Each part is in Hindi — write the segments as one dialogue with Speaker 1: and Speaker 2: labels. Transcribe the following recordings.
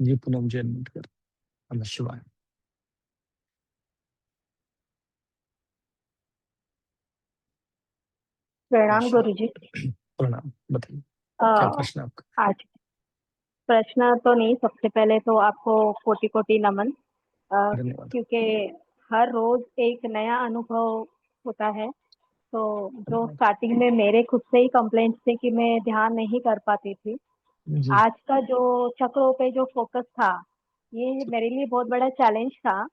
Speaker 1: जी, पूनम जैन मुटकर। नमः शिवाय।
Speaker 2: प्रणाम
Speaker 1: नमः
Speaker 2: गुरुजी।
Speaker 1: प्रणाम, बताइए
Speaker 2: अ,
Speaker 1: क्या प्रश्न है आपका?
Speaker 2: आज प्रश्न तो नहीं, सबसे पहले तो आपको कोटि कोटि नमन।
Speaker 1: धन्यवाद।
Speaker 2: क्योंकि हर रोज एक नया अनुभव होता है। तो जो
Speaker 1: धन्यवाद।
Speaker 2: स्टार्टिंग में मेरे खुद से ही कंप्लेंट्स थे कि मैं ध्यान नहीं कर पाती थी,
Speaker 1: जी।
Speaker 2: आज का जो चक्रों पे जो फोकस था, ये मेरे लिए बहुत बड़ा चैलेंज था।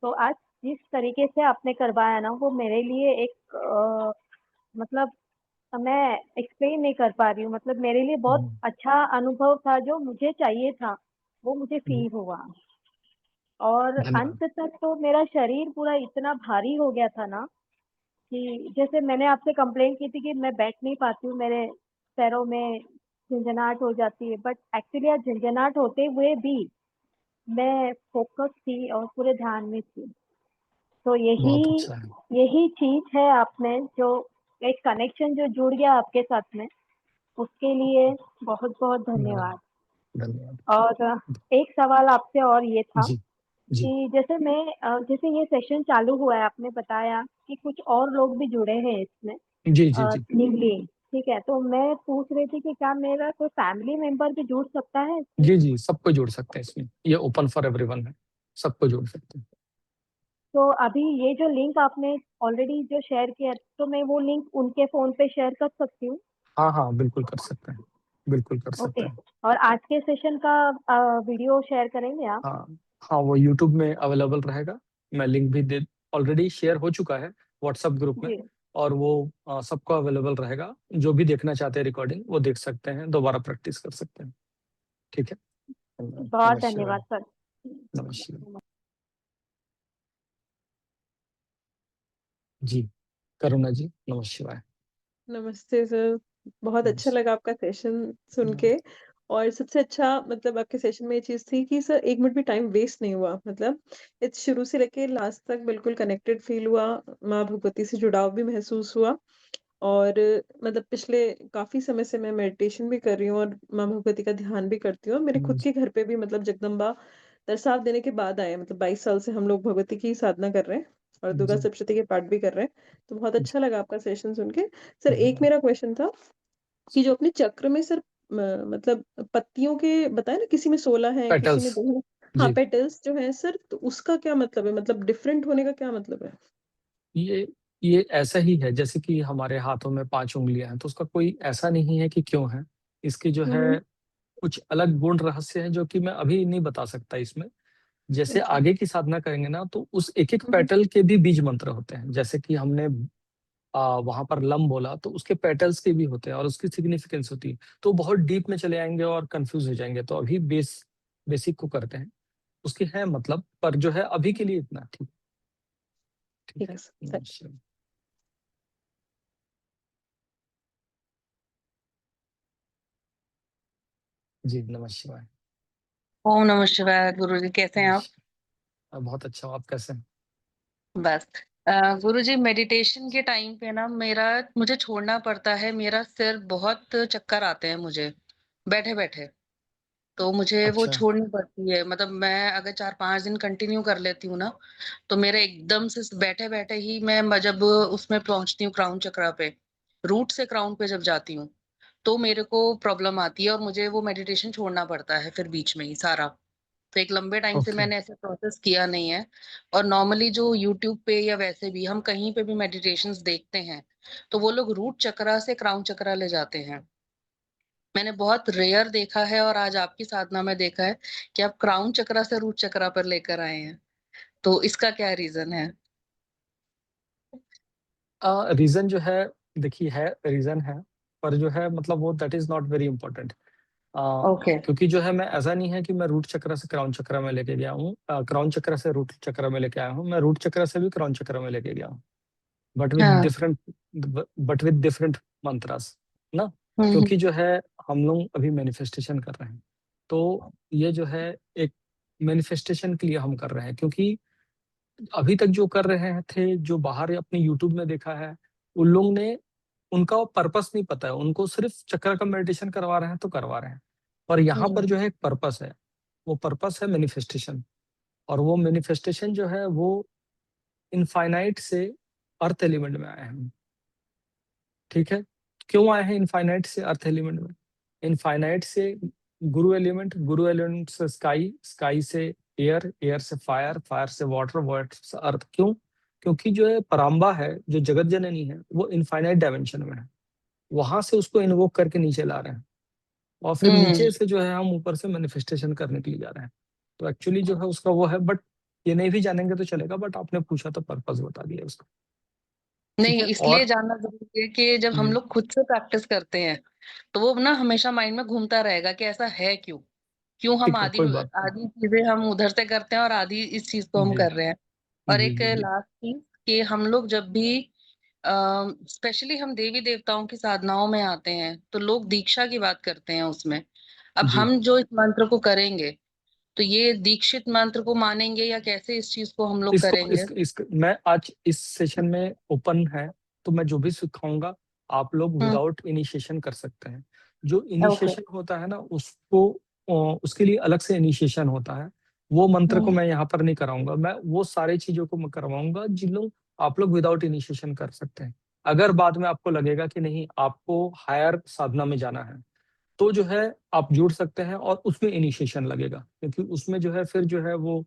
Speaker 2: तो आज जिस तरीके से आपने करवाया ना, वो मेरे लिए एक मतलब मैं एक्सप्लेन नहीं कर पा रही हूँ। मतलब मेरे लिए बहुत
Speaker 1: हम्म,
Speaker 2: अच्छा अनुभव था, जो मुझे चाहिए था वो मुझे
Speaker 1: जी,
Speaker 2: फील हुआ। और
Speaker 1: धन्यवाद।
Speaker 2: अंत तक तो मेरा शरीर पूरा इतना भारी हो गया था ना, कि जैसे मैंने आपसे कंप्लेन की थी कि मैं बैठ नहीं पाती हूँ, मेरे पैरों में झंझनाहट हो जाती है, बट एक्चुअली आज झंझनाहट होते हुए भी मैं फोकस थी और पूरे ध्यान में थी। तो यही
Speaker 1: बहुत अच्छा है।
Speaker 2: यही चीज है, आपने जो एक कनेक्शन जो जुड़ गया आपके साथ में, उसके लिए बहुत बहुत
Speaker 1: धन्यवाद।
Speaker 2: धन्यवाद।
Speaker 1: धन्यवाद।
Speaker 2: और एक सवाल आपसे और ये था
Speaker 1: जी। जी।
Speaker 2: कि जैसे ये सेशन चालू हुआ है, आपने बताया कि कुछ और लोग भी जुड़े हैं इसमें
Speaker 1: जी। जी। जी।
Speaker 2: न्यूली। ठीक है, तो मैं पूछ रही थी कि क्या मेरा कोई फैमिली मेंबर भी जुड़ सकता है इसमें?
Speaker 1: जी। जी, सबको जोड़ सकते हैं इसमें, ये ओपन फॉर एवरीवन है, सबको जोड़ सकते हैं।
Speaker 2: तो अभी ये जो लिंक आपने ऑलरेडी जो शेयर किया, तो मैं वो लिंक उनके फोन पे शेयर कर सकती हूँ?
Speaker 1: हाँ हाँ, बिल्कुल कर सकते हैं, बिल्कुल कर
Speaker 2: ओके।
Speaker 1: सकते हैं।
Speaker 2: और आज के सेशन का वीडियो शेयर करेंगे आप?
Speaker 1: हाँ हाँ, वो यूट्यूब में अवेलेबल रहेगा। मैं लिंक भी दे ऑलरेडी शेयर हो चुका है व्हाट्सएप ग्रुप में।
Speaker 2: जी,
Speaker 1: और वो सबको अवेलेबल रहेगा, जो भी देखना चाहते हैं रिकॉर्डिंग वो देख सकते हैं, दोबारा प्रैक्टिस कर सकते हैं। ठीक है। धन्यवाद।
Speaker 2: बहुत
Speaker 1: नमः
Speaker 2: धन्यवाद
Speaker 1: शिवाय।
Speaker 2: सर।
Speaker 1: नमः शिवाय। जी, करुणा जी, नमः शिवाय।
Speaker 3: नमस्ते सर। बहुत अच्छा
Speaker 1: नमस्ते।
Speaker 3: लगा आपका सेशन सुन
Speaker 1: धन्यवाद।
Speaker 3: के। और सबसे अच्छा मतलब आपके सेशन में ये चीज़ थी कि सर 1 मिनट भी टाइम वेस्ट नहीं हुआ। मतलब इस शुरू से लेके लास्ट तक बिल्कुल कनेक्टेड फ़ील हुआ, माँ भगवती से जुड़ाव भी महसूस हुआ। और मतलब पिछले काफ़ी समय से मैं मेडिटेशन भी कर रही हूँ और माँ भगवती का ध्यान भी करती हूँ। और मेरे खुद
Speaker 1: जी।
Speaker 3: के घर पे भी मतलब जगदम्बा दरसाव देने के बाद आए हैं। मतलब 22 साल से हम लोग भगवती की साधना कर रहे हैं और दुर्गा
Speaker 1: जी।
Speaker 3: सप्तशती के पाठ भी कर रहे हैं। तो बहुत
Speaker 1: जी,
Speaker 3: अच्छा लगा आपका सेशन सुन के। सर एक
Speaker 1: धन्यवाद।
Speaker 3: मेरा क्वेश्चन था कि जो अपने चक्र में सर मतलब पत्तियों के बताए ना, किसी में 16 है, किसी
Speaker 1: पेटल्स।
Speaker 3: में 2 है। हाँ,
Speaker 1: जी,
Speaker 3: पेटल्स जो हैं सर, तो उसका क्या मतलब है? मतलब डिफरेंट होने का क्या मतलब है?
Speaker 1: ये ये ऐसा ही है जैसे कि हमारे हाथों में 5 उँगलियाँ हैं, तो उसका कोई ऐसा नहीं है कि क्यों है। इसकी जो
Speaker 3: हुँ,
Speaker 1: है
Speaker 3: हुँ।
Speaker 1: कुछ अलग गुण रहस्य है, जो कि मैं अभी नहीं बता सकता इसमें। जैसे
Speaker 3: अच्छा।
Speaker 1: आगे की साधना करेंगे ना, तो उस एक-एक
Speaker 3: हुँ, हुँ।
Speaker 1: पेटल के भी बीज मंत्र होते हैं। जैसे कि हमने वहाँ पर लम बोला, तो उसके पेटल्स के भी होते हैं और उसकी सिग्निफिकेंस होती है। तो बहुत डीप में चले आएँगे और कन्फ्यूज़ हो जाएँगे। तो अभी बेसिक को करते हैं। उसकी है मतलब, पर जो है अभी के लिए इतना ठीक। ठीक
Speaker 3: ठीक
Speaker 1: है?
Speaker 3: है सर।
Speaker 1: नमस्कार। जी, नमः शिवाय।
Speaker 4: ओम नमः शिवाय। गुरुजी कैसे हैं आप?
Speaker 1: नमस्कार। बहुत अच्छा हूँ, आप कैसे हैं?
Speaker 4: बस गुरुजी मेडिटेशन के टाइम पे ना मेरा मुझे छोड़ना पड़ता है। मेरा सिर बहुत चक्कर आते हैं मुझे बैठे-बैठे। तो मुझे वो
Speaker 1: अच्छा।
Speaker 4: छोड़नी पड़ती है। मतलब मैं अगर 4-5 दिन कंटिन्यू कर लेती हूँ ना, तो मेरा एकदम से बैठे-बैठे ही जब उसमें पहुँचती हूँ क्राउन चक्रा पे, रूट से क्राउन पे जब जाती हूँ, तो मेरे को प्रॉब्लम आती है और मुझे वो मेडिटेशन छोड़ना पड़ता है फिर बीच में ही सारा। तो एक लंबे टाइम से
Speaker 1: ओके।
Speaker 4: मैंने ऐसा प्रोसेस किया नहीं है। और नॉर्मली जो यूट्यूब पे या वैसे भी हम कहीं पे भी मेडिटेशंस देखते हैं, तो वो लोग रूट चक्रा से क्राउन चक्रा ले जाते हैं। मैंने बहुत रेयर देखा है और आज आपकी साधना में देखा है कि आप क्राउन चक्रा से रूट चक्रा पर लेकर आए हैं। तो इसका क्या रीज़न है?
Speaker 1: रीज़न जो है, देखिए है रीज़न है, पर जो है मतलब वो that is not very important.
Speaker 4: Okay.
Speaker 1: क्योंकि जो है मैं ऐसा नहीं है कि मैं रूट चक्र से क्राउन चक्र में लेके गया हूँ, क्राउन चक्र से रूट चक्र में लेके आया हूँ, मैं रूट चक्र से भी क्राउन चक्र में लेके गया हूँ। बट विद
Speaker 4: हाँ।
Speaker 1: Different but with different mantras ना।
Speaker 4: हुँ, हुँ।
Speaker 1: क्योंकि जो है हम लोग अभी मैनिफेस्टेशन कर रहे हैं, तो ये जो है एक मैनिफेस्टेशन के लिए हम कर रहे हैं। क्योंकि अभी तक जो कर रहे थे, जो बाहर अपने यूट्यूब में देखा है, उन लोग ने उनका पर्पस नहीं पता है, उनको सिर्फ चक्र का मेडिटेशन करवा रहे हैं तो करवा रहे हैं। पर यहाँ पर
Speaker 4: हुँ,
Speaker 1: जो है एक पर्पस है, वो पर्पस है मैनिफेस्टेशन, और वो मैनिफेस्टेशन जो है वो इनफाइनाइट से अर्थ एलिमेंट में आए हैं। ठीक है, क्यों आए हैं इनफाइनाइट से अर्थ एलिमेंट में? इनफाइनाइट से गुरु एलिमेंट, गुरु एलिमेंट से स्काई, स्काई से एयर, एयर से फायर, फायर से वाटर, वाटर से अर्थ। क्यों? क्योंकि जो है पराम्बा है, जो जगत जननी है, वो इनफाइनाइट डायमेंशन में है। वहां से उसको इन्वोक करके नीचे ला रहे हैं, और फिर नीचे से जो है हम ऊपर से मैनिफेस्टेशन करने के लिए जा रहे हैं। तो एक्चुअली जो है उसका वो है, बट ये नहीं भी जानेंगे तो चलेगा, बट आपने पूछा तो पर्पस बता दिया उसका। ठीक
Speaker 4: नहीं,
Speaker 1: है,
Speaker 4: इसलिए
Speaker 1: और
Speaker 4: जानना जरूरी है कि जब हम लोग खुद से प्रैक्टिस करते हैं तो वो ना हमेशा माइंड में घूमता रहेगा कि ऐसा है क्यों, क्यों हम
Speaker 1: ठीक है,
Speaker 4: आधी
Speaker 1: कोई बात नहीं।
Speaker 4: आधी चीजें हम उधर से करते हैं और आधी इस चीज को हम
Speaker 1: जी
Speaker 4: कर रहे हैं। और
Speaker 1: जी
Speaker 4: एक
Speaker 1: जी जी।
Speaker 4: लास्ट चीज कि हम लोग जब भी स्पेशली हम देवी देवताओं की साधनाओं में आते हैं तो लोग दीक्षा की बात करते हैं उसमें। अब
Speaker 1: जी
Speaker 4: हम जो इस मंत्र को करेंगे तो ये दीक्षित मंत्र को मानेंगे या कैसे इस चीज को हम लोग
Speaker 1: इसको
Speaker 4: करेंगे?
Speaker 1: मैं आज इस सेशन में ओपन है, तो मैं जो भी सिखाऊंगा आप लोग
Speaker 4: हम्म।
Speaker 1: विदाउट इनिशिएशन कर सकते हैं। जो
Speaker 4: ओके।
Speaker 1: इनिशिएशन होता है ना, उसको उसके लिए अलग से इनिशिएशन होता है। वो मंत्र को
Speaker 4: हम्म।
Speaker 1: मैं यहाँ पर नहीं कराऊंगा, मैं वो सारी चीजों को मैं करवाऊंगा जिन लोग आप लोग विदाउट इनिशिएशन कर सकते हैं। अगर बाद में आपको लगेगा कि नहीं आपको हायर साधना में जाना है, तो जो है आप जुड़ सकते हैं और उसमें इनिशिएशन लगेगा, क्योंकि उसमें जो है फिर जो है वो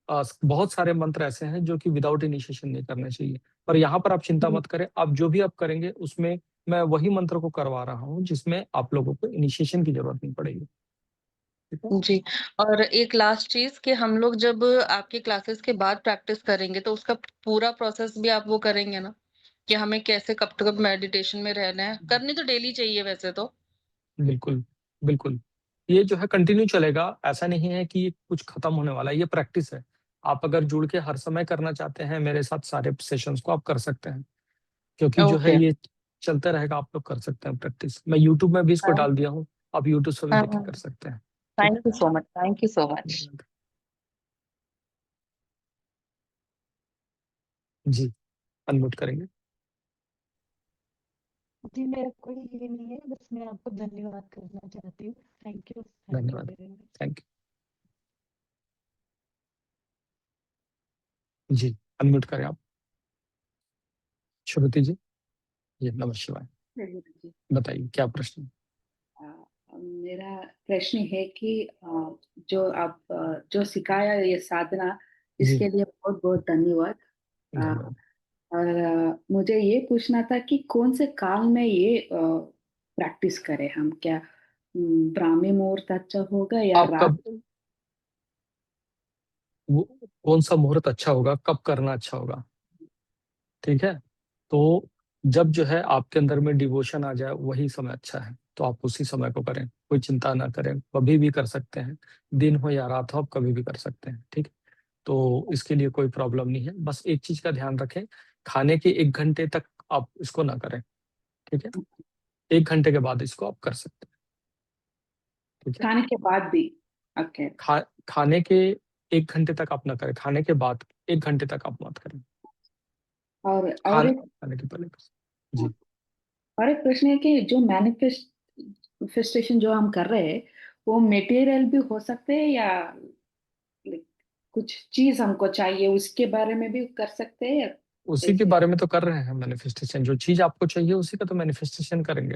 Speaker 1: बहुत सारे मंत्र ऐसे हैं जो कि विदाउट इनिशिएशन नहीं करने चाहिए। पर यहाँ पर आप चिंता मत करें, आप जो भी आप करेंगे उसमें मैं वही मंत्र को करवा रहा हूँ जिसमें आप लोगों को इनिशिएशन की जरूरत नहीं पड़ेगी। ठीक है।
Speaker 4: जी। और एक लास्ट चीज कि हम लोग जब आपके क्लासेस के बाद प्रैक्टिस करेंगे तो उसका पूरा प्रोसेस भी आप वो करेंगे ना कि हमें कैसे कब तक मेडिटेशन में रहना है? करनी तो डेली चाहिए वैसे तो।
Speaker 1: बिल्कुल बिल्कुल, ये जो है कंटिन्यू चलेगा, ऐसा नहीं है कि ये कुछ खत्म होने वाला है, ये प्रैक्टिस है। आप अगर जुड़ के हर समय करना चाहते हैं मेरे साथ सारे सेशंस को आप कर सकते हैं, क्योंकि जो है
Speaker 4: ओके।
Speaker 1: ये चलता रहेगा, आप लोग कर सकते हैं प्रैक्टिस। मैं यूट्यूब में भी इसको डाल दिया हूँ, आप यूट्यूब से भी देख के कर सकते हैं। ठीक है।
Speaker 4: Thank you so much, thank you so much.
Speaker 1: जी, अनम्यूट करेंगे।
Speaker 5: जी, मेरा कोई ये नहीं है, बस मैं आपको धन्यवाद करना चाहती हूँ। थैंक यू
Speaker 1: धन्यवाद,
Speaker 5: वेरी मच।
Speaker 1: Thank you. जी, अनम्यूट करें आप। श्रुति जी, जी नमः शिवाय,
Speaker 6: जी।
Speaker 1: बताइए क्या प्रश्न है?
Speaker 6: मेरा प्रश्न है कि जो आप जो सिखाया ये साधना,
Speaker 1: जी
Speaker 6: इसके लिए बहुत बहुत धन्यवाद।
Speaker 1: धन्यवाद।
Speaker 6: और मुझे ये पूछना था कि कौन से काल में ये प्रैक्टिस करें हम? क्या ब्राह्मी मुहूर्त अच्छा होगा या
Speaker 1: आप
Speaker 6: रात?
Speaker 1: कब, वो कौन सा मुहूर्त अच्छा होगा, कब करना अच्छा होगा? ठीक है, तो जब जो है आपके अंदर में डिवोशन आ जाए वही समय अच्छा है, तो आप उसी समय को करें, कोई चिंता ना करें, कभी भी कर सकते हैं। दिन हो या रात हो, आप कभी भी कर सकते हैं। ठीक है, तो इसके लिए कोई प्रॉब्लम नहीं है। बस एक चीज का ध्यान रखें, खाने के 1 घंटे तक आप इसको ना करें। ठीक है, 1 घंटे के बाद इसको आप कर सकते हैं। ठीक है,
Speaker 6: खाने के बाद भी? ओके।
Speaker 1: खाने के 1 घंटे तक आप ना करें, खाने के बाद 1 घंटे तक आप मत करें।
Speaker 6: और एक
Speaker 1: खाने के पहले कर सकते। जी
Speaker 6: और एक प्रश्न है कि जो मैनिफेस्टेशन जो हम कर रहे हैं, वो मटेरियल भी हो सकते हैं या like, कुछ चीज हमको चाहिए उसके बारे में भी कर सकते हैं?
Speaker 1: उसी के
Speaker 6: ऐसे
Speaker 1: बारे में तो कर रहे हैं मैनिफेस्टेशन, जो चीज आपको चाहिए उसी का तो मैनिफेस्टेशन करेंगे।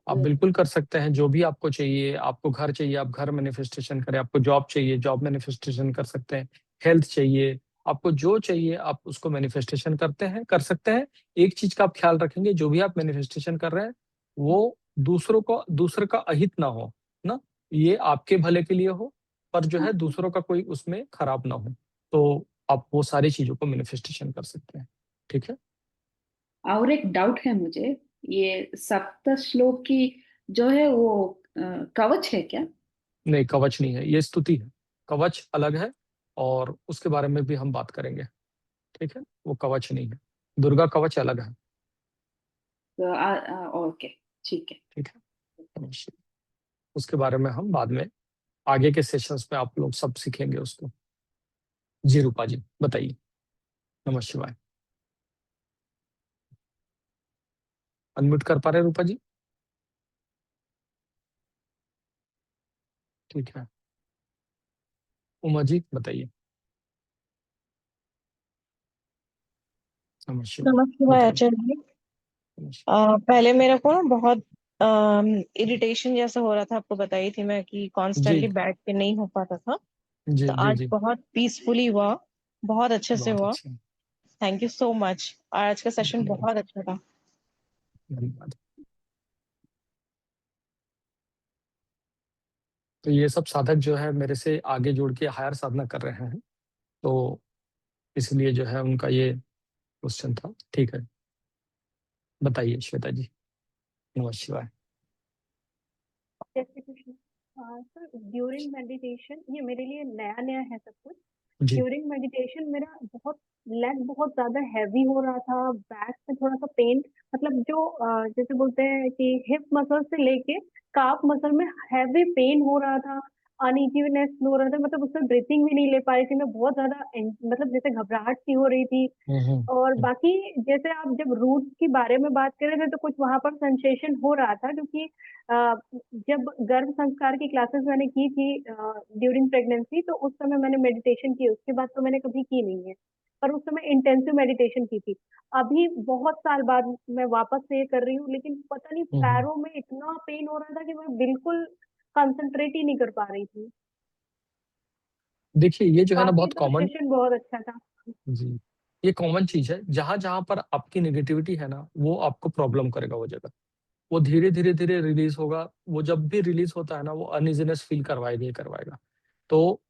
Speaker 1: आप बिल्कुल कर सकते हैं, जो भी आपको चाहिए, आपको घर चाहिए आप घर मैनिफेस्टेशन करें, आपको जॉब चाहिए जॉब मैनिफेस्टेशन कर सकते हैं, हेल्थ चाहिए, आपको जो चाहिए आप उसको मैनिफेस्टेशन करते हैं, कर सकते हैं। एक चीज का आप ख्याल रखेंगे, जो भी आप मैनिफेस्टेशन कर रहे हैं वो दूसरे का अहित ना हो ना, ये आपके भले के लिए हो, पर जो है दूसरों का कोई उसमें खराब ना हो, तो आप वो सारी चीजों को मैनिफेस्टेशन कर सकते हैं। ठीक है।
Speaker 6: और एक डाउट है मुझे, ये सप्त श्लोक की जो है वो कवच है क्या?
Speaker 1: नहीं, कवच नहीं है, ये स्तुति है। कवच अलग है, और उसके बारे में भी हम बात करेंगे। ठीक है, वो कवच नहीं है, दुर्गा कवच अलग है।
Speaker 6: तो ओके, ठीक है।
Speaker 1: ठीक है, अवश्य। उसके बारे में हम बाद में आगे के सेशंस में आप लोग सब सीखेंगे उसको। जी रूपा जी बताइए। नमः शिवाय, अनम्यूट कर पा रहे रूपा जी? ठीक है, उमा जी बताइए। नमस्कार।
Speaker 7: नमस्कार
Speaker 1: बताइए।
Speaker 7: आचार्य जी।
Speaker 1: नमस्कार।
Speaker 7: पहले मेरे को ना बहुत इरिटेशन जैसा हो रहा था, आपको बताई थी मैं कि
Speaker 1: जी
Speaker 7: कॉन्स्टेंटली बैठ के नहीं हो पाता था।
Speaker 1: जी
Speaker 7: तो
Speaker 1: जी
Speaker 7: आज
Speaker 1: जी।
Speaker 7: बहुत पीसफुली हुआ, बहुत अच्छे से
Speaker 1: बहुत
Speaker 7: हुआ।
Speaker 1: अच्छा।
Speaker 7: Thank you so much. आज का सेशन
Speaker 1: धन्यवाद।
Speaker 7: बहुत अच्छा था।
Speaker 1: धन्यवाद। तो ये सब साधक जो है मेरे से आगे जोड़ के हायर साधना कर रहे हैं, तो इसलिए जो है उनका ये क्वेश्चन था। ठीक है, बताइए श्वेता जी। नमः शिवाय।
Speaker 2: जय Shri Krishna. Sir, during meditation, ये मेरे लिए नया नया है सब कुछ।
Speaker 1: जी।
Speaker 2: ड्यूरिंग मेडिटेशन मेरा बहुत लेग बहुत ज्यादा हैवी हो रहा था, बैक में थोड़ा सा पेन, मतलब जो जैसे बोलते हैं कि हिप मसल से लेके काफ मसल में हैवी पेन हो रहा था, अनइजीनेस हो रहा था, मतलब उसमें ब्रीथिंग भी नहीं ले पा रही थी मैं, बहुत ज्यादा मतलब जैसे घबराहट सी हो रही थी। और
Speaker 1: हम्म।
Speaker 2: बाकी जैसे आप जब रूट के बारे में बात कर रहे थे तो कुछ वहां पर सेंसेशन हो रहा था, क्योंकि अ, जब गर्भ संस्कार की क्लासेस मैंने की थी ड्यूरिंग प्रेगनेंसी, तो उस समय मैंने मेडिटेशन की, उसके बाद तो मैंने कभी की नहीं है, पर उस समय इंटेंसिव मेडिटेशन की थी। अभी बहुत साल बाद मैं वापस से ये कर रही हूँ, लेकिन पता नहीं
Speaker 1: हम्म।
Speaker 2: पैरों में इतना पेन हो रहा था कि मैं बिल्कुल कंसंट्रेट ही नहीं कर पा रही थी।
Speaker 1: देखिए ये जो है ना
Speaker 2: बाकी
Speaker 1: बहुत
Speaker 2: तो
Speaker 1: कॉमन।
Speaker 2: सेशन बहुत अच्छा था।
Speaker 1: जी, ये कॉमन चीज है। जहां जहां पर आपकी नेगेटिविटी है ना, वो आपको प्रॉब्लम करेगा वो जगह। वो धीरे धीरे धीरे रिलीज होगा। वो जब भी रिलीज होता है ना, वो अनइजीनेस फील करवाएगा ही करवाएगा। तो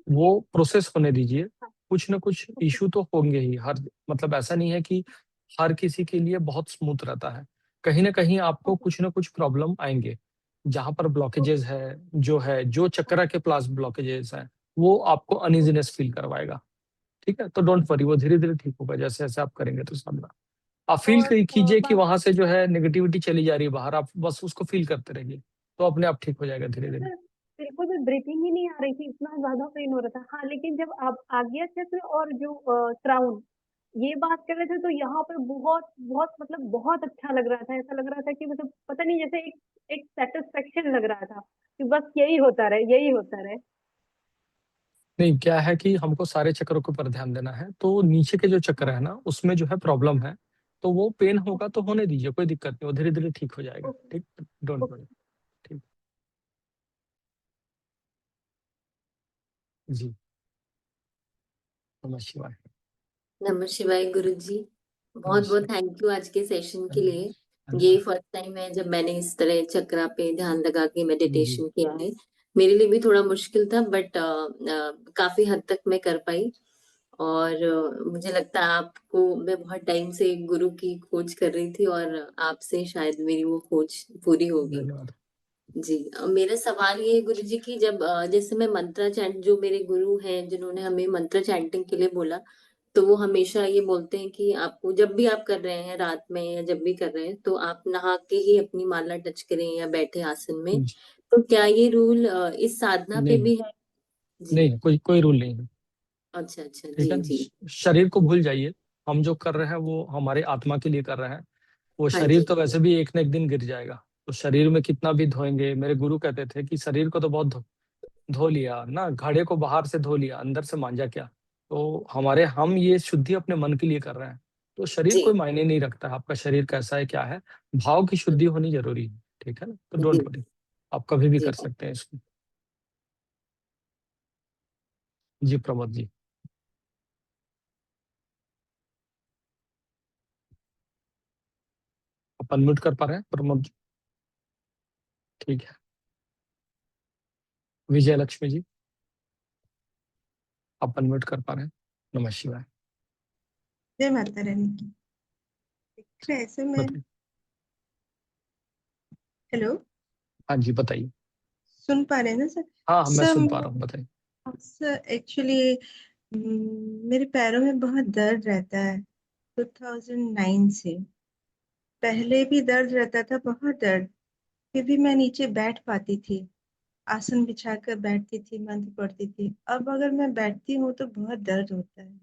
Speaker 1: वो प्रोसेस होने दीजिए। कुछ ना कुछ
Speaker 2: ओके।
Speaker 1: इशू तो होंगे ही हर, मतलब ऐसा नहीं है कि हर किसी के लिए बहुत स्मूथ रहता है। कहीं ना कहीं आपको
Speaker 2: ओके।
Speaker 1: कुछ ना कुछ प्रॉब्लम आएंगे। जहां पर
Speaker 2: ओके।
Speaker 1: ब्लॉकेजेस है जो चक्रा के पास ब्लॉकेजेस है, वो आपको अनइजीनेस फील करवाएगा। ठीक है, तो डोंट वरी, वो धीरे धीरे ठीक होगा जैसे जैसे आप करेंगे तो सामना। आप फील
Speaker 2: और
Speaker 1: कीजिए कि वहां
Speaker 2: बाकी
Speaker 1: से जो है नेगेटिविटी चली जा रही है बाहर, आप बस उसको फील करते रहिए, तो अपने आप ठीक हो जाएगा धीरे धीरे।
Speaker 2: सर, बिल्कुल भी ब्रीथिंग ही नहीं आ रही थी, इतना ज्यादा पेन हो रहा था। हाँ, लेकिन जब आप आज्ञा चक्र और जो क्राउन ये बात कर रहे थे, तो यहाँ पे बहुत बहुत मतलब बहुत अच्छा लग रहा था। ऐसा लग रहा था कि मतलब पता नहीं, जैसे एक एक सेटिस्फेक्शन लग रहा था कि बस यही होता रहे, यही होता रहे।
Speaker 1: नहीं, क्या है कि हमको सारे चक्रों के ऊपर ध्यान देना है। तो नीचे के जो चक्र है ना, उसमें जो है प्रॉब्लम है, तो वो पेन होगा तो होने दीजिए, कोई दिक्कत नहीं, वो धीरे धीरे ठीक हो जाएगा।
Speaker 2: ओके।
Speaker 1: ठीक, डोंट
Speaker 2: ओके।
Speaker 1: वरी। ठीक। जी। नमः शिवाय।
Speaker 8: नमः शिवाय गुरु जी। बहुत बहुत
Speaker 1: नमस्कार।
Speaker 8: थैंक यू आज के सेशन के लिए।
Speaker 1: धन्यवाद।
Speaker 8: ये
Speaker 1: धन्यवाद।
Speaker 8: फर्स्ट टाइम है जब मैंने इस तरह चक्रा पे ध्यान लगा के
Speaker 1: जी।
Speaker 8: मेडिटेशन किया है। मेरे लिए भी थोड़ा मुश्किल था, बट काफी हद तक मैं कर पाई। और मुझे लगता है आपको, मैं बहुत टाइम से एक गुरु की खोज कर रही थी और आपसे शायद मेरी वो खोज पूरी होगी।
Speaker 1: धन्यवाद।
Speaker 8: जी, मेरा सवाल ये है गुरु जी की, जब जैसे मैं मंत्र चैंट, जो मेरे गुरु हैं जिन्होंने हमें मंत्र चैंटिंग के लिए बोला, तो वो हमेशा ये बोलते हैं कि आपको जब भी आप कर रहे हैं रात में या जब भी कर रहे हैं, तो आप नहा के ही अपनी माला टच करें या बैठे आसन में।
Speaker 1: जी।
Speaker 8: तो क्या ये रूल इस साधना पे
Speaker 1: नहीं
Speaker 8: भी है? जी।
Speaker 1: नहीं, कोई कोई रूल नहीं है।
Speaker 8: अच्छा अच्छा,
Speaker 1: ठीक
Speaker 8: जी
Speaker 1: है ना,
Speaker 8: जी।
Speaker 1: शरीर को भूल जाइए। हम जो कर रहे हैं वो हमारे आत्मा के लिए कर रहे हैं। वो
Speaker 8: हाँ
Speaker 1: शरीर
Speaker 8: जी।
Speaker 1: तो वैसे भी एक न एक दिन गिर जाएगा। तो शरीर में कितना भी धोएंगे, मेरे गुरु कहते थे कि शरीर को तो बहुत धो लिया ना, घड़े को बाहर से धो लिया, अंदर से मांजा क्या। तो हम ये शुद्धि अपने मन के लिए कर रहे हैं। तो शरीर
Speaker 8: जी
Speaker 1: कोई मायने नहीं रखता है, आपका शरीर कैसा है क्या है। भाव की शुद्धि होनी जरूरी है। ठीक है ना, तो
Speaker 8: जी
Speaker 1: डोंट वरी, आप कभी भी
Speaker 8: जी।
Speaker 1: कर सकते हैं इसको। जी प्रमोद जी। आप अनम्यूट कर पा रहे हैं प्रमोद जी? ठीक है। विजय लक्ष्मी जी, आप अनम्यूट कर पा रहे हैं? नमः शिवाय।
Speaker 9: जय माता रानी की। तो ऐसे में,
Speaker 1: बताइए।
Speaker 9: हेलो,
Speaker 1: हाँ जी बताइए।
Speaker 9: सुन पा रहे हैं ना सर?
Speaker 1: हाँ हाँ, मैं
Speaker 9: सर,
Speaker 1: सुन पा रहा हूँ, बताइए।
Speaker 9: सर एक्चुअली मेरे पैरों में बहुत दर्द रहता है 2009 से। पहले भी दर्द रहता था, बहुत दर्द। फिर भी मैं नीचे बैठ पाती थी, आसन बिछाकर बैठती थी, मंत्र पढ़ती थी। अब अगर मैं बैठती हूँ तो बहुत दर्द होता है।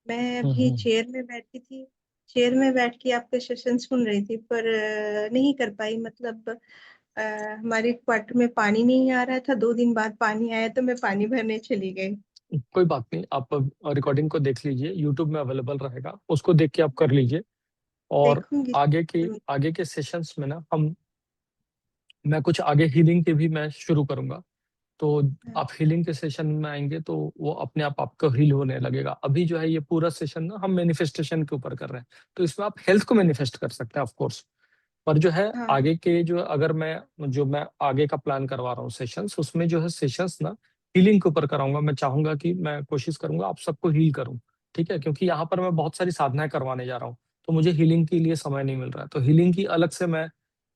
Speaker 9: मैं अभी
Speaker 1: हम्म।
Speaker 9: चेयर में बैठी थी, चेयर में बैठ के आपका सेशन सुन रही थी, पर नहीं कर पाई, मतलब हमारे क्वार्टर में पानी नहीं आ रहा था, 2 दिन बाद पानी आया तो मैं पानी भरने चली गई।
Speaker 1: कोई बात नहीं, आप रिकॉर्डिंग को देख लीजिए, यूट्यूब में अवेलेबल रहेगा, उसको देख के आप कर लीजिए। और
Speaker 9: देखूंगी।
Speaker 1: आगे के सेशंस में ना मैं कुछ आगे हीलिंग के भी मैं शुरू करूंगा। तो आप हीलिंग के सेशन में आएंगे तो वो अपने आप आपको हील होने लगेगा। अभी जो है ये पूरा सेशन ना हम मैनिफेस्टेशन के ऊपर कर रहे हैं, तो इसमें आप हेल्थ को मैनिफेस्ट कर सकते हैं ऑफ कोर्स। पर जो है
Speaker 9: हाँ।
Speaker 1: आगे के जो अगर मैं आगे का प्लान करवा रहा हूँ सेशंस, उसमें जो है सेशंस ना हीलिंग के ऊपर कराऊंगा। मैं चाहूंगा कि मैं कोशिश करूंगा आप सबको हील करूं, ठीक है, क्योंकि यहाँ पर मैं बहुत सारी साधनाएं करवाने जा रहा हूँ, तो मुझे हीलिंग के लिए समय नहीं मिल रहा है। तो हीलिंग की अलग से मैं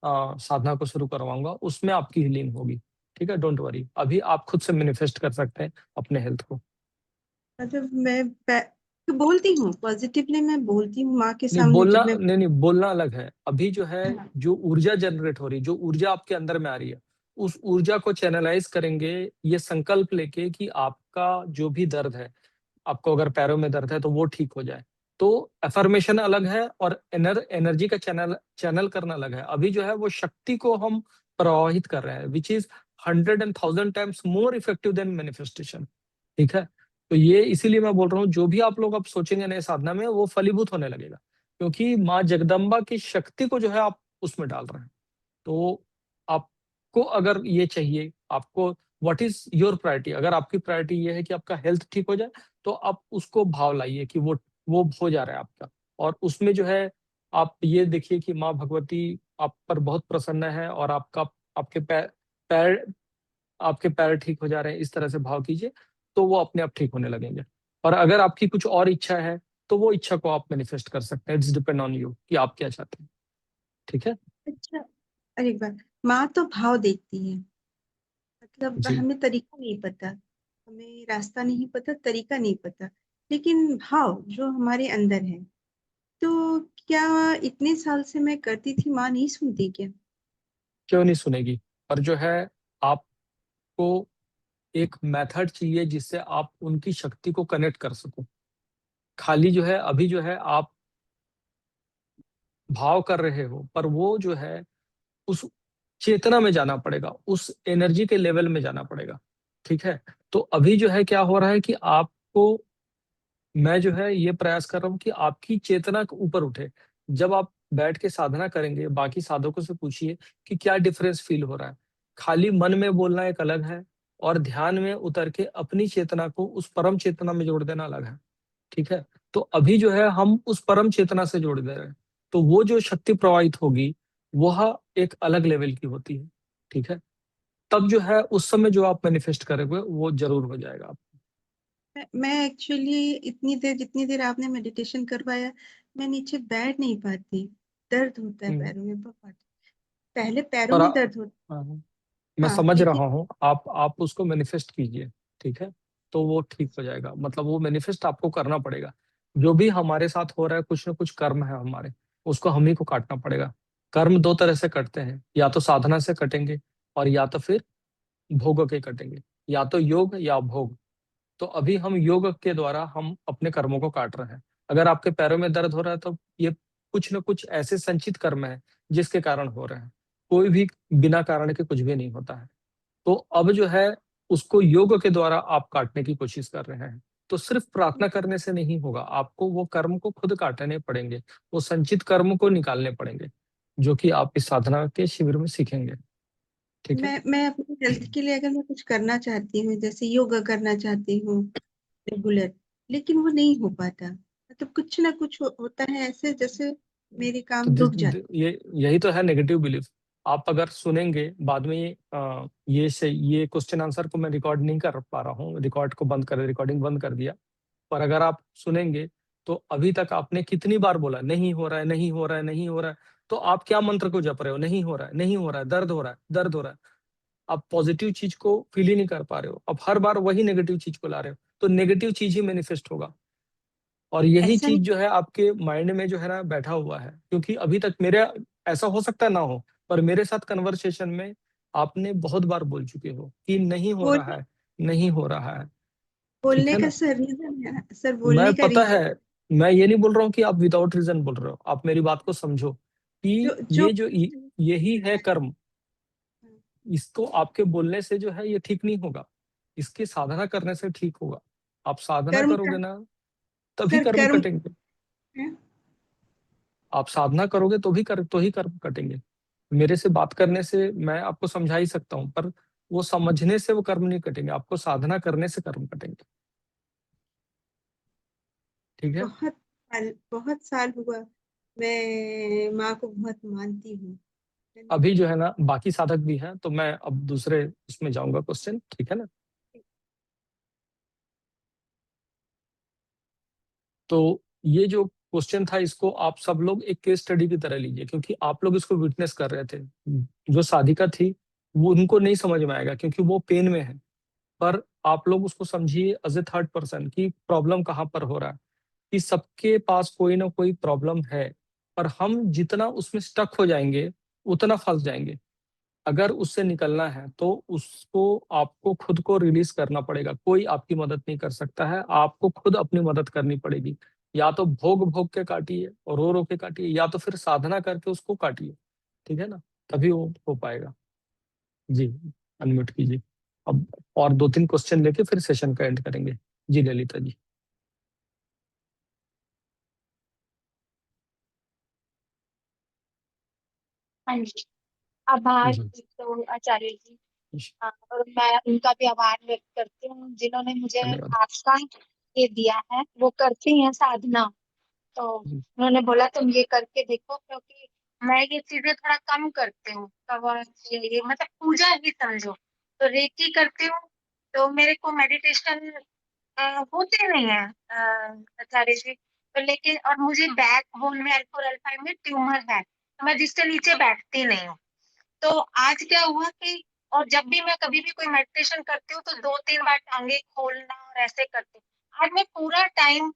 Speaker 1: साधना को शुरू करवाऊंगा, उसमें आपकी हीलिंग होगी, ठीक है, डोंट वरी। अभी आप खुद से मैनिफेस्ट कर सकते हैं अपने हेल्थ को।
Speaker 9: मतलब मैं तो बोलती हूँ पॉजिटिवली, मैं बोलती हूँ माँ के
Speaker 1: नहीं
Speaker 9: सामने
Speaker 1: बोलना,
Speaker 9: जब मैं।
Speaker 1: नहीं बोलना अलग है। अभी जो है
Speaker 9: हाँ।
Speaker 1: जो ऊर्जा जनरेट हो रही है, जो ऊर्जा आपके अंदर में आ रही है, उस ऊर्जा को चैनलाइज करेंगे ये संकल्प लेके कि आपका जो भी दर्द है, आपको अगर पैरों में दर्द है तो वो ठीक हो जाए। तो अफर्मेशन अलग है और एनर्जी का चैनल करना अलग है। अभी जो है वो शक्ति को हम प्रवाहित कर रहे हैं, which is 100 and 1000 times more effective than manifestation, ठीक है। तो ये इसीलिए मैं बोल रहा हूँ, जो भी आप लोग अब सोचेंगे नए साधना में वो फलीभूत होने लगेगा, क्योंकि माँ जगदम्बा की शक्ति को जो है आप उसमें डाल रहे हैं। तो आपको अगर ये चाहिए, आपको व्हाट इज योर प्रायोरिटी, अगर आपकी प्रायोरिटी ये है कि आपका हेल्थ ठीक हो जाए, तो आप उसको भाव लाइए कि वो हो जा रहा है आपका। और उसमें जो है आप ये देखिए कि माँ भगवती आप पर बहुत प्रसन्न है और आपके पैर आपके पैर ठीक हो जा रहे हैं, इस तरह से भाव कीजिए, तो वो अपने आप ठीक होने लगेंगे। और अगर आपकी कुछ और इच्छा है तो वो इच्छा को आप मैनिफेस्ट कर सकते हैं। इट्स डिपेंड ऑन यू कि आप क्या चाहते हैं, ठीक है
Speaker 9: अच्छा, अरे वाह, माँ तो भाव देखती है। मतलब
Speaker 1: जी।
Speaker 9: हमें तरीका नहीं पता, हमें रास्ता नहीं पता, तरीका नहीं पता, लेकिन भाव जो हमारे अंदर है। तो क्या इतने साल से मैं करती थी, माँ नहीं सुनती क्या?
Speaker 1: क्यों नहीं सुनेगी? पर जो है आपको एक मेथड चाहिए जिससे आप उनकी शक्ति को कनेक्ट कर सको। खाली जो है अभी जो है आप भाव कर रहे हो, पर वो जो है उस चेतना में जाना पड़ेगा, उस एनर्जी के लेवल में जाना पड़ेगा, ठीक है। तो अभी जो है क्या हो रहा है कि आपको मैं जो है ये प्रयास कर रहा हूँ कि आपकी चेतना के ऊपर उठे। जब आप बैठ के साधना करेंगे, बाकी साधकों से पूछिए कि क्या डिफरेंस फील हो रहा है। खाली मन में बोलना एक अलग है और ध्यान में उतर के अपनी चेतना को उस परम चेतना में जोड़ देना अलग है, ठीक है। तो अभी जो है हम उस परम चेतना से जोड़ दे रहे हैं, तो वो जो शक्ति प्रवाहित होगी वह एक अलग लेवल की होती है, ठीक है। तब जो है उस समय जो आप मैनिफेस्ट करोगे वो जरूर हो जाएगा आप।
Speaker 9: मैं एक्चुअली इतनी देर, जितनी देर आपने मेडिटेशन करवाया, मैं नीचे बैठ नहीं पाती, दर्द होता है
Speaker 1: हम्म।
Speaker 9: पैरों में बहुत। पहले पैरों
Speaker 1: पर
Speaker 9: में दर्द होता।
Speaker 1: हाँ, मैं
Speaker 9: हाँ,
Speaker 1: समझ
Speaker 9: लेकिन
Speaker 1: रहा हूँ, आप उसको मैनिफेस्ट कीजिए, ठीक है, तो वो ठीक हो जाएगा। मतलब वो मैनिफेस्ट आपको करना पड़ेगा। जो भी हमारे साथ हो रहा है, कुछ ना कुछ कर्म है हमारे, उसको हम ही को काटना पड़ेगा। कर्म दो तरह से कटते हैं, या तो साधना से कटेंगे और या तो फिर भोग के कटेंगे, या तो योग या भोग। तो अभी हम योग के द्वारा हम अपने कर्मों को काट रहे हैं। अगर आपके पैरों में दर्द हो रहा है तो ये कुछ न कुछ ऐसे संचित कर्म है जिसके कारण हो रहे हैं। कोई भी बिना कारण के कुछ भी नहीं होता है। तो अब जो है उसको योग के द्वारा आप काटने की कोशिश कर रहे हैं। तो सिर्फ प्रार्थना करने से नहीं होगा, आपको वो कर्म को खुद काटने पड़ेंगे, वो संचित कर्म को निकालने पड़ेंगे, जो कि आप इस साधना के शिविर में सीखेंगे, ठीक है।
Speaker 9: मैं अपनी हेल्थ के लिए अगर मैं कुछ करना चाहती हूँ, जैसे योगा करना चाहती हूँ रेगुलर, लेकिन वो नहीं हो पाता। मतलब कुछ ना कुछ होता है ऐसे, जैसे मेरे
Speaker 1: तो
Speaker 9: काम रुक जाते।
Speaker 1: ये यही तो है नेगेटिव बिलीफ। आप अगर सुनेंगे बाद में ये क्वेश्चन आंसर को मैं रिकॉर्ड नहीं कर पा रहा हूँ, रिकॉर्डिंग बंद कर दिया। पर अगर आप सुनेंगे तो अभी तक आपने कितनी बार बोला नहीं हो रहा है, नहीं हो रहा है, नहीं हो रहा है। तो आप क्या मंत्र को जप रहे हो? नहीं हो रहा है, नहीं हो रहा है, दर्द हो रहा है, दर्द हो रहा है। आप पॉजिटिव चीज को फील ही नहीं कर पा रहे हो, अब हर बार वही नेगेटिव चीज को ला रहे हो, तो नेगेटिव चीज ही मैनिफेस्ट होगा। और यही
Speaker 9: ऐसा
Speaker 1: चीज
Speaker 9: नहीं।
Speaker 1: जो है आपके माइंड में जो है ना बैठा हुआ है, क्योंकि अभी तक मेरे ऐसा हो सकता है ना हो, पर मेरे साथ कन्वर्सेशन में आपने बहुत बार बोल चुके हो कि नहीं हो
Speaker 9: बोल
Speaker 1: रहा है, नहीं हो रहा है, ठीक
Speaker 9: बोलने
Speaker 1: है
Speaker 9: का
Speaker 1: ना।
Speaker 9: सर रीजन है, सर
Speaker 1: मैं
Speaker 9: बोलने का
Speaker 1: पता है,
Speaker 9: रीजन।
Speaker 1: मैं ये नहीं बोल रहा हूँ कि आप विदाउट रीजन बोल रहे हो, आप मेरी बात को समझो कि
Speaker 9: जो जो
Speaker 1: ये जो यही है कर्म। इसको आपके बोलने से जो है ये ठीक नहीं होगा, इसकी साधना करने से ठीक होगा। आप साधना
Speaker 9: कर्म
Speaker 1: करोगे
Speaker 9: कर,
Speaker 1: ना तभी
Speaker 9: सर
Speaker 1: कर्म
Speaker 9: कर्म
Speaker 1: कटेंगे।
Speaker 9: है?
Speaker 1: आप साधना करोगे तो ही कर्म कटेंगे। मेरे से बात करने से मैं आपको समझा ही सकता हूँ, पर वो समझने से वो कर्म नहीं कटेंगे, आपको साधना करने से कर्म कटेंगे। ठीक है।
Speaker 9: बहुत साल हुआ, मैं माँ को बहुत मानती हूँ।
Speaker 1: अभी जो है ना बाकी साधक भी हैं, तो मैं अब दूसरे उसमें जाऊंगा क्वेश्चन, ठीक है ना। तो ये जो क्वेश्चन था इसको आप सब लोग एक केस स्टडी की तरह लीजिए, क्योंकि आप लोग इसको विटनेस कर रहे थे। जो साधिका थी वो उनको नहीं समझ में आएगा क्योंकि वो पेन में है, पर आप लोग उसको समझिए एज ए थर्ड पर्सन की प्रॉब्लम कहाँ पर हो रहा है। कि सबके पास कोई ना कोई प्रॉब्लम है, पर हम जितना उसमें स्टक हो जाएंगे उतना फंस जाएंगे। अगर उससे निकलना है तो उसको आपको खुद को रिलीज करना पड़ेगा, कोई आपकी मदद नहीं कर सकता है, आपको खुद अपनी मदद करनी पड़ेगी। या तो भोग भोग के काटिए और रो के काटिए, या तो फिर साधना करके उसको काटिए, ठीक है ना, तभी वो हो पाएगा। जी, अनम्यूट कीजिए अब, और 2-3 क्वेश्चन लेके फिर सेशन का एंड करेंगे। जी ललिता जी।
Speaker 10: हाँ जी, आभार
Speaker 1: जी
Speaker 10: तो आचार्य जी।
Speaker 1: जी,
Speaker 10: और मैं उनका भी आभार व्यक्त करती हूँ जिन्होंने मुझे
Speaker 1: धन्यवाद।
Speaker 10: आपका ये दिया है। वो करती हैं साधना, तो
Speaker 1: जी,
Speaker 10: उन्होंने बोला तुम ये करके देखो, क्योंकि मैं ये चीजें थोड़ा कम करती हूँ। कवच ये मतलब पूजा ही समझो, तो रेकी करती हूँ। तो मेरे को मेडिटेशन होते नहीं है आचार्य जी। तो लेकिन और मुझे बैक बोन में L4 L5 में ट्यूमर है, तो मैं जिससे नीचे बैठती नहीं हूँ। तो आज क्या हुआ कि और जब भी मैं कभी भी कोई मेडिटेशन करती हूँ तो 2-3 बार टांगे खोलना और ऐसे करती हूँ। आज मैं पूरा टाइम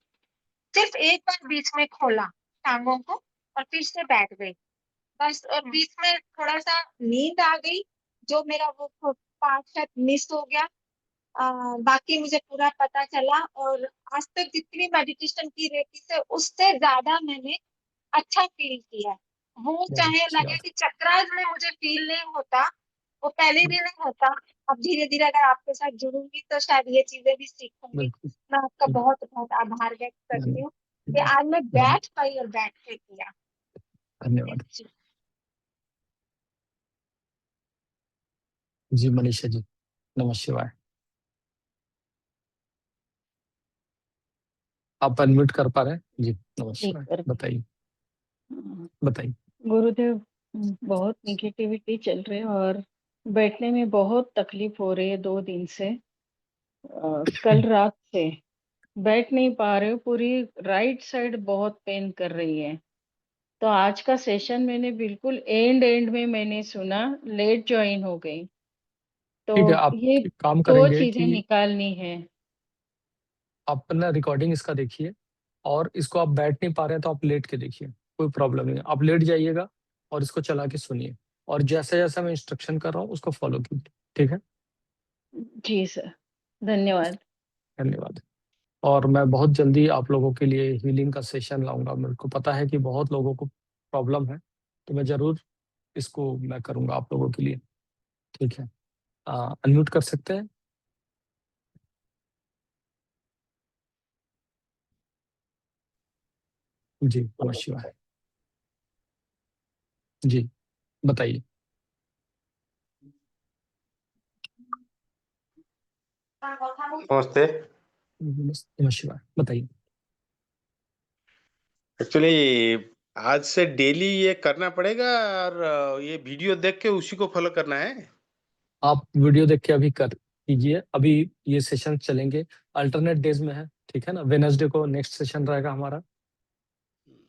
Speaker 10: सिर्फ एक बार बीच में खोला टांगों को और फिर से बैठ गई बस। और बीच में थोड़ा सा नींद आ गई, जो मेरा वो पार्ट शायद मिस हो गया। बाकी मुझे पूरा पता चला। और आज तक जितनी मेडिटेशन की रहती से उससे ज्यादा मैंने अच्छा फील किया है। वो
Speaker 1: बहुत
Speaker 10: चाहे
Speaker 1: अच्छी
Speaker 10: लगे
Speaker 1: बात
Speaker 10: कि चक्रास में मुझे फील नहीं होता, वो पहले
Speaker 1: है।
Speaker 10: भी नहीं होता। अब धीरे धीरे अगर आपके साथ जुड़ूंगी तो शायद ये चीजें भी सीखूंगी।
Speaker 1: बिल्कुल।
Speaker 10: मैं आपका
Speaker 1: बिल्कुल,
Speaker 10: बहुत बहुत आभार व्यक्त करती हूँ कि
Speaker 1: धन्यवाद।
Speaker 10: आज मैं
Speaker 1: धन्यवाद।
Speaker 10: बैठ पाई और बैठ के किया।
Speaker 1: धन्यवाद। जी मनीषा जी, नमः शिवाय। आप अनम्यूट कर पा रहे हैं जी, नमः
Speaker 5: ठीक
Speaker 1: शिवाय,
Speaker 5: कर
Speaker 1: बताइए
Speaker 5: हाँ,
Speaker 1: बताइए।
Speaker 5: गुरुदेव बहुत निगेटिविटी चल रही है और बैठने में बहुत तकलीफ हो रही है 2 दिन से। कल रात से बैठ नहीं पा रहे हो, पूरी राइट साइड बहुत पेन कर रही है। तो आज का सेशन मैंने बिल्कुल एंड में मैंने सुना, लेट ज्वाइन हो गई। तो
Speaker 1: ठीक है, आप
Speaker 5: ये
Speaker 1: एक काम
Speaker 5: दो
Speaker 1: करेंगे
Speaker 5: चीजें
Speaker 1: कि
Speaker 5: निकालनी है।
Speaker 1: आप अपना रिकॉर्डिंग इसका देखिए, और इसको आप बैठ नहीं पा रहे हैं तो आप लेट के देखिए, कोई प्रॉब्लम नहीं है। आप लेट जाइएगा और इसको चला के सुनिए, और जैसा जैसा मैं इंस्ट्रक्शन कर रहा हूँ उसको फॉलो कीजिए, ठीक है।
Speaker 5: जी सर, धन्यवाद।
Speaker 1: धन्यवाद। और मैं बहुत जल्दी आप लोगों के लिए हीलिंग का सेशन लाऊंगा। मेरे को पता है कि बहुत लोगों को प्रॉब्लम है, तो मैं जरूर इसको मैं करूंगा आप लोगों के लिए, ठीक है। अनम्यूट कर सकते हैं। जी नमः शिवाय। जी बताइए।
Speaker 11: नमस्ते।
Speaker 1: नमः शिवाय, बताइए।
Speaker 11: एक्चुअली आज से डेली ये करना पड़ेगा और ये वीडियो देख के उसी को फॉलो करना है।
Speaker 1: आप वीडियो देख के अभी कर कीजिए। अभी ये सेशन चलेंगे, अल्टरनेट डेज में है, ठीक है ना। वेनसडे को नेक्स्ट सेशन रहेगा हमारा।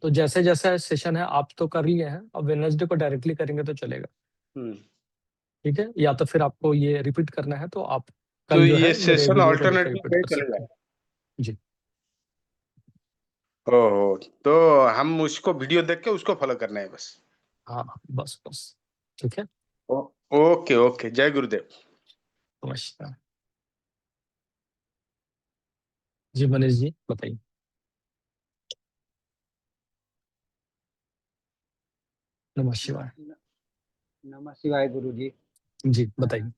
Speaker 1: तो जैसे जैसा सेशन है आप तो कर लिए हैं, अब वेनसडे को डायरेक्टली करेंगे तो चलेगा, ठीक है। या तो फिर आपको ये रिपीट करना है तो आप
Speaker 11: तो
Speaker 1: कल जो
Speaker 11: ये
Speaker 1: है मेरे
Speaker 11: सेशन
Speaker 1: वीडियो को देख के
Speaker 11: ऑल्टरनेटिव
Speaker 1: रिपीट
Speaker 11: डे
Speaker 1: कर सकते
Speaker 11: चलेगा।
Speaker 1: हैं। जी
Speaker 11: ओहो, तो हम उसको वीडियो देख के उसको फॉलो करना है बस।
Speaker 1: हाँ, बस बस, ठीक है।
Speaker 11: ओके ओके, जय गुरुदेव।
Speaker 1: नमस्कार। जी मनीष जी बताइए। नमः शिवाय।
Speaker 12: नमः शिवाय गुरु जी।
Speaker 1: जी, बताइए।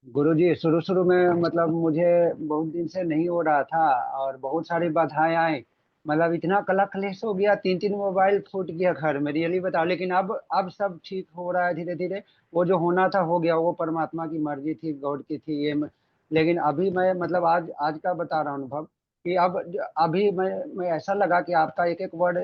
Speaker 12: गुरुजी शुरू-शुरू में मतलब मुझे बहुत दिन से नहीं हो रहा था और बहुत सारी बाधाएँ आई। मतलब इतना कलह-कलेश हो गया, 3-3 मोबाइल फूट गया घर में, रियली बताओ। लेकिन अब सब ठीक हो रहा है धीरे-धीरे। वो जो होना था हो गया, वो परमात्मा की मर्ज़ी थी, गॉड की थी ये। लेकिन अभी मैं मतलब आज का बता रहा हूँ अनुभव कि अभी मैं ऐसा लगा कि आपका एक-एक वर्ड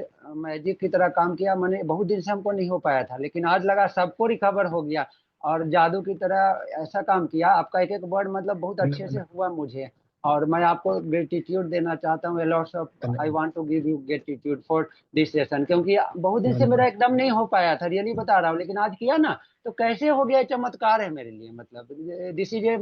Speaker 12: मैजिक की तरह काम किया। मैंने बहुत दिन से हमको नहीं हो पाया था, लेकिन आज लगा सबको रिकवर हो गया और जादू की तरह ऐसा काम किया। आपका एक-एक वर्ड मतलब बहुत अच्छे से हुआ मुझे और मैं आपको ग्रैटिट्यूड देना चाहता हूँ। लॉट्स ऑफ आई
Speaker 1: धन्यवाद,
Speaker 12: want to give you gratitude for this session, क्योंकि बहुत दिन से मेरा
Speaker 1: धन्यवाद।
Speaker 12: एकदम नहीं हो पाया था, रियली बता रहा हूँ। लेकिन आज किया ना, तो कैसे हो गया, चमत्कार है मेरे लिए। मतलब this is a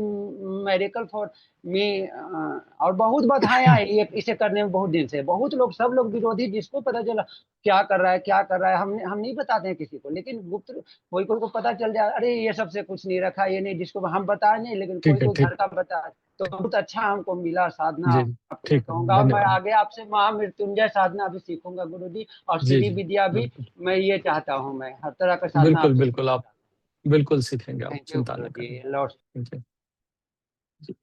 Speaker 12: miracle for me. और बहुत बधाई आई ये इसे करने में बहुत दिन से। बहुत लोग, सब लोग विरोधी, जिसको पता चला क्या कर रहा है, क्या कर रहा है, हम नहीं बताते हैं किसी को, लेकिन गुप्त कोई-कोई को पता चल जाए, अरे ये सबसे कुछ नहीं रखा, ये नहीं, जिसको हम बताए नहीं, लेकिन
Speaker 1: ठीक है,
Speaker 12: कोई-कोई
Speaker 1: ठीक।
Speaker 12: घर का बताए। तो बहुत अच्छा हमको मिला साधना,
Speaker 1: जी,
Speaker 12: आपको मैं
Speaker 1: ठीक है,
Speaker 12: कहूँगा। और मैं
Speaker 1: धन्यवाद।
Speaker 12: आगे आपसे महामृत्युंजय साधना भी सीखूँगा गुरुजी, और
Speaker 1: जी,
Speaker 12: सीढ़ी
Speaker 1: जी,
Speaker 12: विद्या भी।
Speaker 1: बिल्कुल।
Speaker 12: मैं ये चाहता हूँ, मैं हर तरह का साधना
Speaker 1: बिल्कुल,
Speaker 12: आपसे
Speaker 1: बिल्कुल,
Speaker 12: सीखना
Speaker 1: आप
Speaker 12: चाहता
Speaker 1: बिल्कुल सीखेंगे,
Speaker 12: हूँ।
Speaker 1: आप
Speaker 12: थैंक यू
Speaker 1: चिंता ना
Speaker 12: गुरुजी,
Speaker 1: करें।
Speaker 12: लॉट्स।
Speaker 1: ठीक है, जी।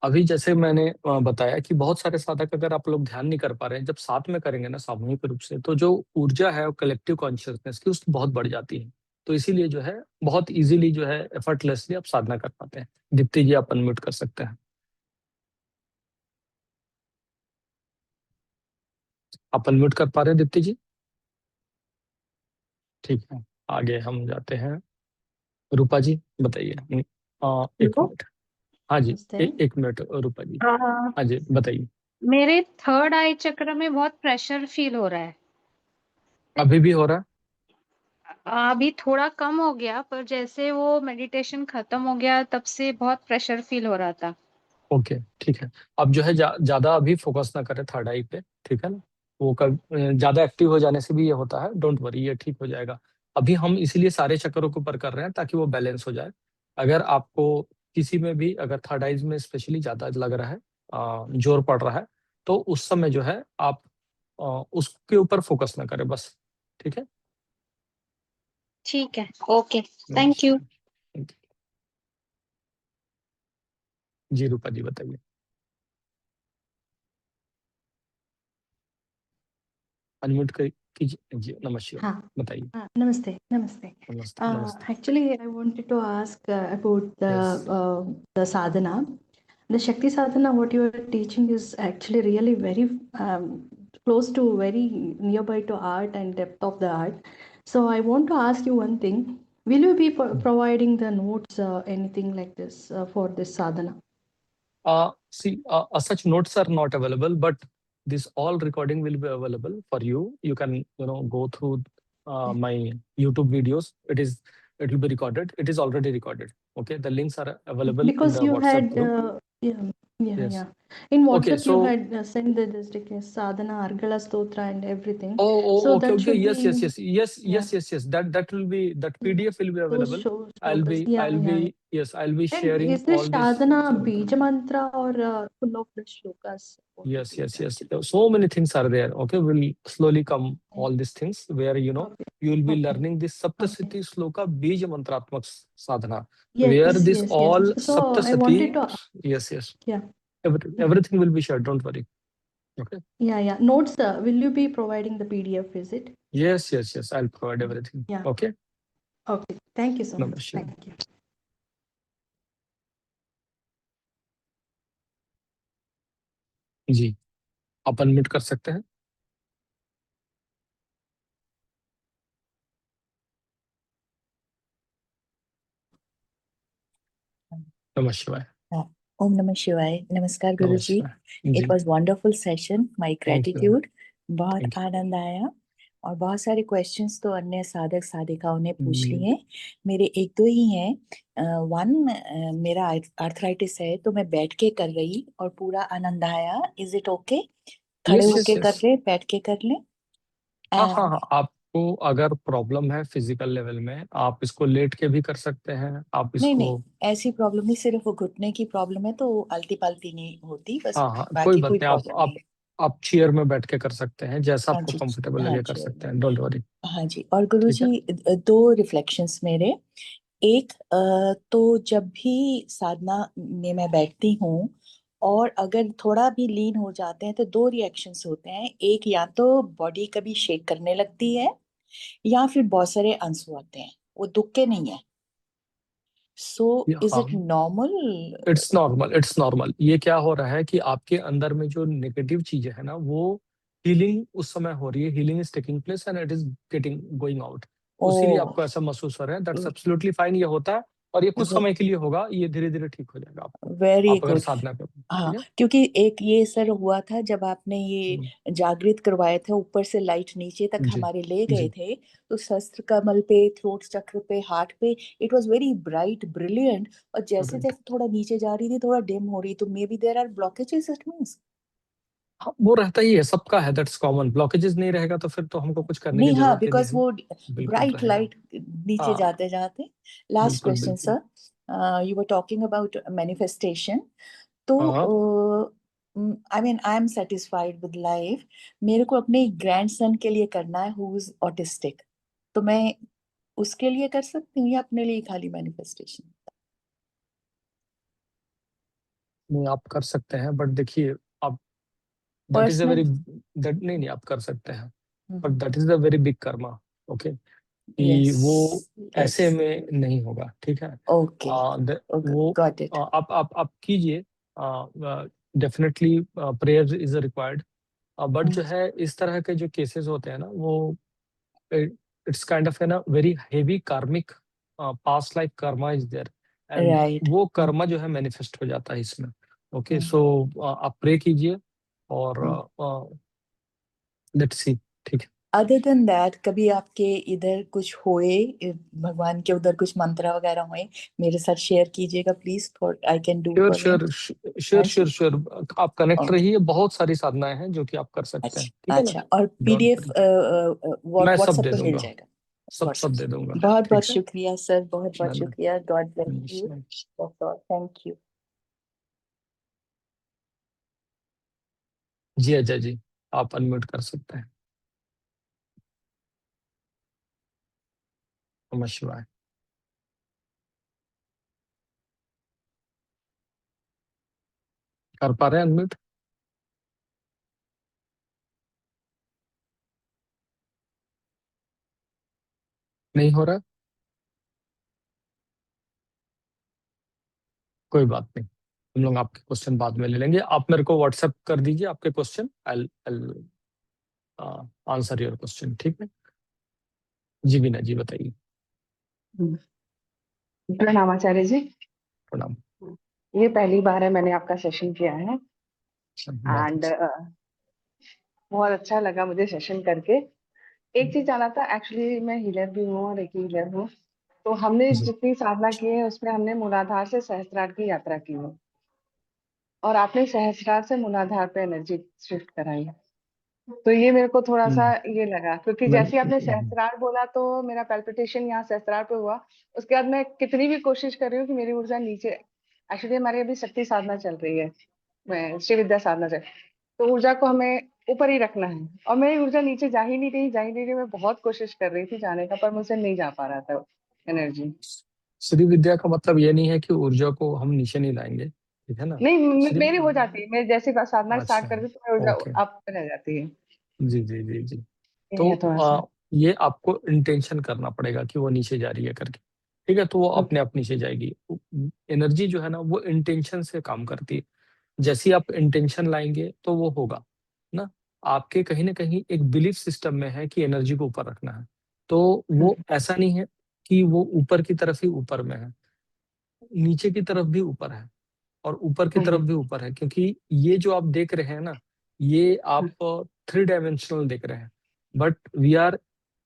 Speaker 1: अभी जैसे मैंने बताया कि बहुत सारे साधक अगर आप लोग ध्यान नहीं कर पा रहे हैं, जब साथ में करेंगे ना सामूहिक रूप से, तो जो ऊर्जा है वो कलेक्टिव कॉन्शियसनेस की उसकी बहुत बढ़ जाती है। तो इसीलिए जो है बहुत ईज़िली जो है एफर्टलेसली आप साधना कर पाते हैं। दीप्ति जी आप अनम्यूट कर सकते हैं। आप अनम्यूट कर पा रहे हैं दीप्ति जी? ठीक है, आगे हम जाते हैं। रूपा जी बताइए। 1
Speaker 10: हेलो,
Speaker 1: मिनट। हाँ जी,
Speaker 10: नमस्ते।
Speaker 1: 1 मिनट रूपा जी।
Speaker 10: अ,
Speaker 1: हाँ जी, बताइए।
Speaker 10: मेरे थर्ड आई चक्र में बहुत प्रेशर फील हो रहा है।
Speaker 1: अभी भी हो रहा है?
Speaker 10: अभी थोड़ा कम हो गया, पर जैसे वो मेडिटेशन खत्म हो गया तब से बहुत प्रेशर फील हो रहा था।
Speaker 1: ओके, ठीक है। अब जो है ज़्यादा अभी फ़ोकस ना करें थर्ड आई पे, ठीक है ना? वो ज़्यादा एक्टिव हो जाने से भी ये होता है, डोंट वरी ये ठीक हो जाएगा। अभी हम इसीलिए सारे चक्रों के ऊपर कर रहे हैं ताकि वो बैलेंस हो जाए। अगर आपको किसी में भी अगर थर्ड आइज़ में स्पेशली ज़्यादा लग रहा है, ज़ोर पड़ रहा है, तो उस समय जो है आप उसके ऊपर फ़ोकस ना करें बस, ठीक है?
Speaker 10: ठीक है, ओके, थैंक यू।
Speaker 1: नमस्कार। Thank you. जी, रूपा जी बताइए। अनम्यूट कीजिए। जी, नमः शिवाय।
Speaker 13: हाँ,
Speaker 1: बताइए।
Speaker 13: नमस्ते, नमस्ते.
Speaker 1: नमस्ते, नमस्ते।
Speaker 13: Actually, I wanted to ask about
Speaker 1: yes.
Speaker 13: the sadhana. The Shakti sadhana, what you are teaching is actually really very close to, very nearby to art and depth of the art. So I want to ask you one thing. Will you be providing the notes, anything like this for this sadhana?
Speaker 1: See, such notes are not available, but this all recording will be available for you. You can, go through my YouTube videos. It will be recorded. It is already recorded. Okay, the links are available in
Speaker 13: Because
Speaker 1: the
Speaker 13: you
Speaker 1: WhatsApp
Speaker 13: had,
Speaker 1: group.
Speaker 13: yeah,
Speaker 1: Yes.
Speaker 13: in
Speaker 1: Okay,
Speaker 13: WhatsApp you
Speaker 1: so
Speaker 13: had sent this like, sadhana, Argala Stotra and everything.
Speaker 1: oh,
Speaker 13: So
Speaker 1: okay,
Speaker 13: that
Speaker 1: okay.
Speaker 13: should
Speaker 1: Yes, yes,
Speaker 13: be,
Speaker 1: yes, yes,
Speaker 13: yeah,
Speaker 1: yes, yes, yes. That will be that PDF will be
Speaker 13: those
Speaker 1: available. I'll
Speaker 13: shlokas.
Speaker 1: be,
Speaker 13: Yeah,
Speaker 1: I'll
Speaker 13: yeah, yeah.
Speaker 1: be, yes, I'll be
Speaker 13: And
Speaker 1: sharing
Speaker 13: is this
Speaker 1: all this.
Speaker 13: sadhana bija mantra or full of the shlokas? What it
Speaker 1: Yes,
Speaker 13: is
Speaker 1: yes, yes.
Speaker 13: actually?
Speaker 1: So many things are there. Okay, will slowly come all these things where
Speaker 13: Okay,
Speaker 1: you will be
Speaker 13: okay,
Speaker 1: learning this
Speaker 13: okay.
Speaker 1: Saptasati Sloka Bija Mantratmak sadhana.
Speaker 13: Yes,
Speaker 1: Where this
Speaker 13: yes, yes.
Speaker 1: all
Speaker 13: So I wanted
Speaker 1: Saptasati,
Speaker 13: to,
Speaker 1: yes, yes.
Speaker 13: yeah,
Speaker 1: Everything will be shared. Don't worry. Okay.
Speaker 13: yeah. Notes, will you be providing the PDF, is it?
Speaker 1: Yes, yes, yes. I'll provide everything.
Speaker 13: Yeah.
Speaker 1: Okay.
Speaker 13: Okay. Thank you so much.
Speaker 1: Namaste.
Speaker 13: Thank you.
Speaker 1: जी, आप अनम्यूट कर सकते हैं। नमः शिवाय।
Speaker 14: Om Namah Shivaya. Namaskar Guruji.
Speaker 1: नमस्कार।
Speaker 14: It
Speaker 1: जी,
Speaker 14: was wonderful session. My
Speaker 1: thank you,
Speaker 14: gratitude. बहुत
Speaker 1: थैंक
Speaker 14: आनंद आया और बहुत सारे क्वेश्चंस तो अन्य साधक साधिकाओं ने पूछ
Speaker 1: यू।
Speaker 14: लिए। मेरे एक दो ही हैं। वन, मेरा आर्थराइटिस है तो मैं बैठ के कर रही और पूरा आनंद आया। Is it okay? खड़े
Speaker 1: यस, यस,
Speaker 14: होके कर
Speaker 1: यस।
Speaker 14: ले, बैठ के कर ले?
Speaker 1: हाँ, हाँ, हाँ। आपको अगर प्रॉब्लम है फिजिकल लेवल में, आप इसको लेट के भी कर सकते हैं। आप
Speaker 14: नहीं
Speaker 1: इसको
Speaker 14: नहीं, ऐसी प्रॉब्लम नहीं, सिर्फ वो घुटने की प्रॉब्लम है तो आलती पालती नहीं होती, बस
Speaker 1: हाँ, हाँ, कोई
Speaker 14: बाकी
Speaker 1: बात
Speaker 14: कोई
Speaker 1: नहीं।
Speaker 14: प्रॉब्लम नहीं है।
Speaker 1: आप चेयर में बैठ के कर सकते हैं, जैसा
Speaker 14: हाँ
Speaker 1: आपको
Speaker 14: जी,
Speaker 1: कंफर्टेबल
Speaker 14: हाँ
Speaker 1: लगे कर
Speaker 14: जी,
Speaker 1: सकते हैं, डोंट वरी।
Speaker 14: हाँ जी। और
Speaker 1: ठीक है।
Speaker 14: गुरुजी 2 रिफ्लेक्शंस मेरे। एक तो जब भी साधना में मैं बैठती हूँ और अगर थोड़ा भी लीन हो जाते हैं तो 2 रिएक्शंस होते हैं। एक, या तो बॉडी कभी शेक करने लगती है या फिर बहुत सारे आंसू आते हैं। वो दुख के नहीं है। सो इज
Speaker 1: हाँ,
Speaker 14: it normal?
Speaker 1: It's normal, it's normal. ये क्या हो रहा है कि आपके अंदर में जो नेगेटिव चीजें है ना, वो हीलिंग उस समय हो रही है, healing is taking place and it is getting going out.
Speaker 14: ओ,
Speaker 1: उसीलिए आपको ऐसा महसूस हो रहा है। दैट्स एब्सोल्युटली फाइन, ये होता है और ये कुछ समय के लिए होगा, ये धीरे धीरे ठीक हो जाएगा आपको,
Speaker 14: वेरी
Speaker 1: आप अगर
Speaker 14: गुड।
Speaker 1: साधना करो।
Speaker 14: हाँ,
Speaker 1: ठीक है।
Speaker 14: क्योंकि एक ये सर हुआ था जब आपने ये जागृत करवाए थे, ऊपर से लाइट नीचे तक
Speaker 1: जी
Speaker 14: हमारे ले गए
Speaker 1: जी
Speaker 14: थे, तो सहस्त्र कमल पे, थ्रोट चक्र पे, हार्ट पे, it was very bright, brilliant. और जैसे
Speaker 1: Correct.
Speaker 14: जैसे थोड़ा नीचे जा रही थी, थोड़ा डिम हो रही, तो may be there are blockages, it means.
Speaker 1: हाँ, वो रहता ही है, सबका है, दैट्स कॉमन। ब्लॉकेजेस नहीं रहेगा तो फिर तो हमको कुछ करने की
Speaker 14: नहीं, हाँ,
Speaker 1: जरूरत ही नहीं
Speaker 14: बिकॉज
Speaker 1: है।
Speaker 14: वो
Speaker 1: बिल्कुल
Speaker 14: ब्राइट
Speaker 1: रहेगा।
Speaker 14: लाइट नीचे
Speaker 1: हाँ,
Speaker 14: जाते जाते। लास्ट
Speaker 1: बिल्कुल
Speaker 14: क्वेश्चन
Speaker 1: बिल्कुल।
Speaker 14: Sir, you were talking about manifestation. तो
Speaker 1: हाँ,
Speaker 14: I mean I am satisfied with life. मेरे को अपने ग्रैंडसन के लिए करना है, हु इज ऑटिस्टिक। तो मैं उसके लिए कर सकती हूँ या अपने लिए खाली मैनिफेस्टेशन?
Speaker 1: नहीं आप कर सकते हैं, बट देखिए आप, that is a very,
Speaker 14: personal.
Speaker 1: That नहीं नहीं आप कर सकते हैं, but that is a very big Karma. Okay, कि
Speaker 14: यस,
Speaker 1: वो
Speaker 14: यस,
Speaker 1: ऐसे में नहीं होगा। ठीक है।
Speaker 14: ओके, ओके,
Speaker 1: वो
Speaker 14: गॉट इट।
Speaker 1: आप कीजिए, definitely prayer is required. But जो है इस तरह के जो केसेस होते हैं ना, वो इट्स काइंड ऑफ है ना very heavy karmic past life karma is there, and
Speaker 14: right.
Speaker 1: वो कर्मा जो है मैनिफेस्ट हो जाता है इसमें। ओके, सो आप प्रे कीजिए और लेट्स सी। ठीक है।
Speaker 14: अदर देन दैट, कभी आपके इधर कुछ होए, भगवान के उधर कुछ मंत्र वगैरह हुए, मेरे साथ शेयर कीजिएगा please, for I can do
Speaker 1: sure
Speaker 14: for me.
Speaker 1: Sure sure
Speaker 14: हाँ
Speaker 1: श्योर
Speaker 14: जी।
Speaker 1: श्योर, आप कनेक्ट
Speaker 14: ओके।
Speaker 1: रहिए, बहुत सारी साधनाएं हैं जो कि आप कर सकते हैं।
Speaker 14: अच्छा,
Speaker 1: ठीक है ना।
Speaker 14: अच्छा। और
Speaker 1: डोंट
Speaker 14: पीडीएफ
Speaker 1: वरी, मैं सब
Speaker 14: व्हाट्सएप
Speaker 1: दे
Speaker 14: पे मिल
Speaker 1: दूंगा,
Speaker 14: जाएगा?
Speaker 1: सब दे
Speaker 14: व्हाट्सएप।
Speaker 1: दूंगा।
Speaker 14: बहुत
Speaker 1: ठीक
Speaker 14: बहुत
Speaker 1: है।
Speaker 14: शुक्रिया सर, बहुत बहुत
Speaker 1: धन्यवाद।
Speaker 14: शुक्रिया। God bless you.
Speaker 1: नमस्ते।
Speaker 14: Thank you.
Speaker 1: जी अजय जी, आप अनम्यूट कर सकते हैं। नमः शिवाय। कर पा रहे हैं अनम्यूट? नहीं हो रहा? कोई बात नहीं, हम लोग आपके क्वेश्चन बाद में ले लेंगे। आप मेरे को व्हाट्सएप कर दीजिए आपके question, I answer your question. ठीक है। जी बीना जी बताइए।
Speaker 15: प्रणाम आचार्य जी।
Speaker 1: प्रणाम।
Speaker 15: ये पहली बार है मैंने आपका सेशन किया है,
Speaker 1: बहुत
Speaker 15: एंड
Speaker 1: अच्छा।
Speaker 15: बहुत अच्छा लगा मुझे सेशन करके। एक चीज जाना था, एक्चुअली मैं हीलर भी हूँ और एक हीलर हूँ। तो हमने
Speaker 1: जी
Speaker 15: जितनी साधना की है उसमें हमने मूलाधार से सहस्त्रार की यात्रा की है, और आपने सहस्त्रार से मूलाधार पे एनर्जी शिफ्ट कराई है। तो ये मेरे को थोड़ा सा
Speaker 1: नहीं,
Speaker 15: ये लगा, क्योंकि जैसे ही आपने
Speaker 1: मैंने
Speaker 15: सहस्त्रार बोला तो मेरा पैल्पिटेशन यहाँ सहस्त्रार पे हुआ। उसके बाद मैं कितनी भी कोशिश कर रही हूँ कि मेरी ऊर्जा नीचे, एक्चुअली हमारी अभी शक्ति साधना चल रही है, मैं श्री विद्या साधना चल, तो ऊर्जा को हमें ऊपर ही रखना है, और मेरी ऊर्जा नीचे जा ही नहीं रही, जा ही नहीं रही। मैं बहुत कोशिश कर रही थी जाने का, पर मुझसे नहीं जा पा रहा था एनर्जी।
Speaker 1: श्री विद्या का मतलब ये नहीं है कि ऊर्जा को हम नीचे नहीं लाएंगे। ठीक है ना।
Speaker 15: नहीं,
Speaker 1: श्री,
Speaker 15: मेरी हो जाती है, मैं जैसे साधना स्टार्ट
Speaker 1: अच्छा,
Speaker 15: करती हूँ तो मेरी ऊर्जा
Speaker 1: ओके,
Speaker 15: अप रह जाती है।
Speaker 1: जी जी जी जी।
Speaker 15: ये
Speaker 1: तो
Speaker 15: है थोड़ा सा।
Speaker 1: ये आपको इंटेंशन करना पड़ेगा कि वो नीचे जा रही है करके। ठीक है, तो वो अपने आप नीचे जाएगी। एनर्जी जो है ना, वो इंटेंशन से काम करती है। जैसे ही आप इंटेंशन लाएंगे तो वो होगा ना। आपके कहीं ना कहीं एक बिलीफ सिस्टम में है कि एनर्जी को ऊपर रखना है, तो वो ऐसा नहीं है कि वो ऊपर की तरफ ही ऊपर में है, नीचे की तरफ भी ऊपर है और ऊपर की तरफ भी ऊपर है। क्योंकि ये जो आप देख रहे हैं ना, ये आप 3 डायमेंशनल देख रहे हैं, but we are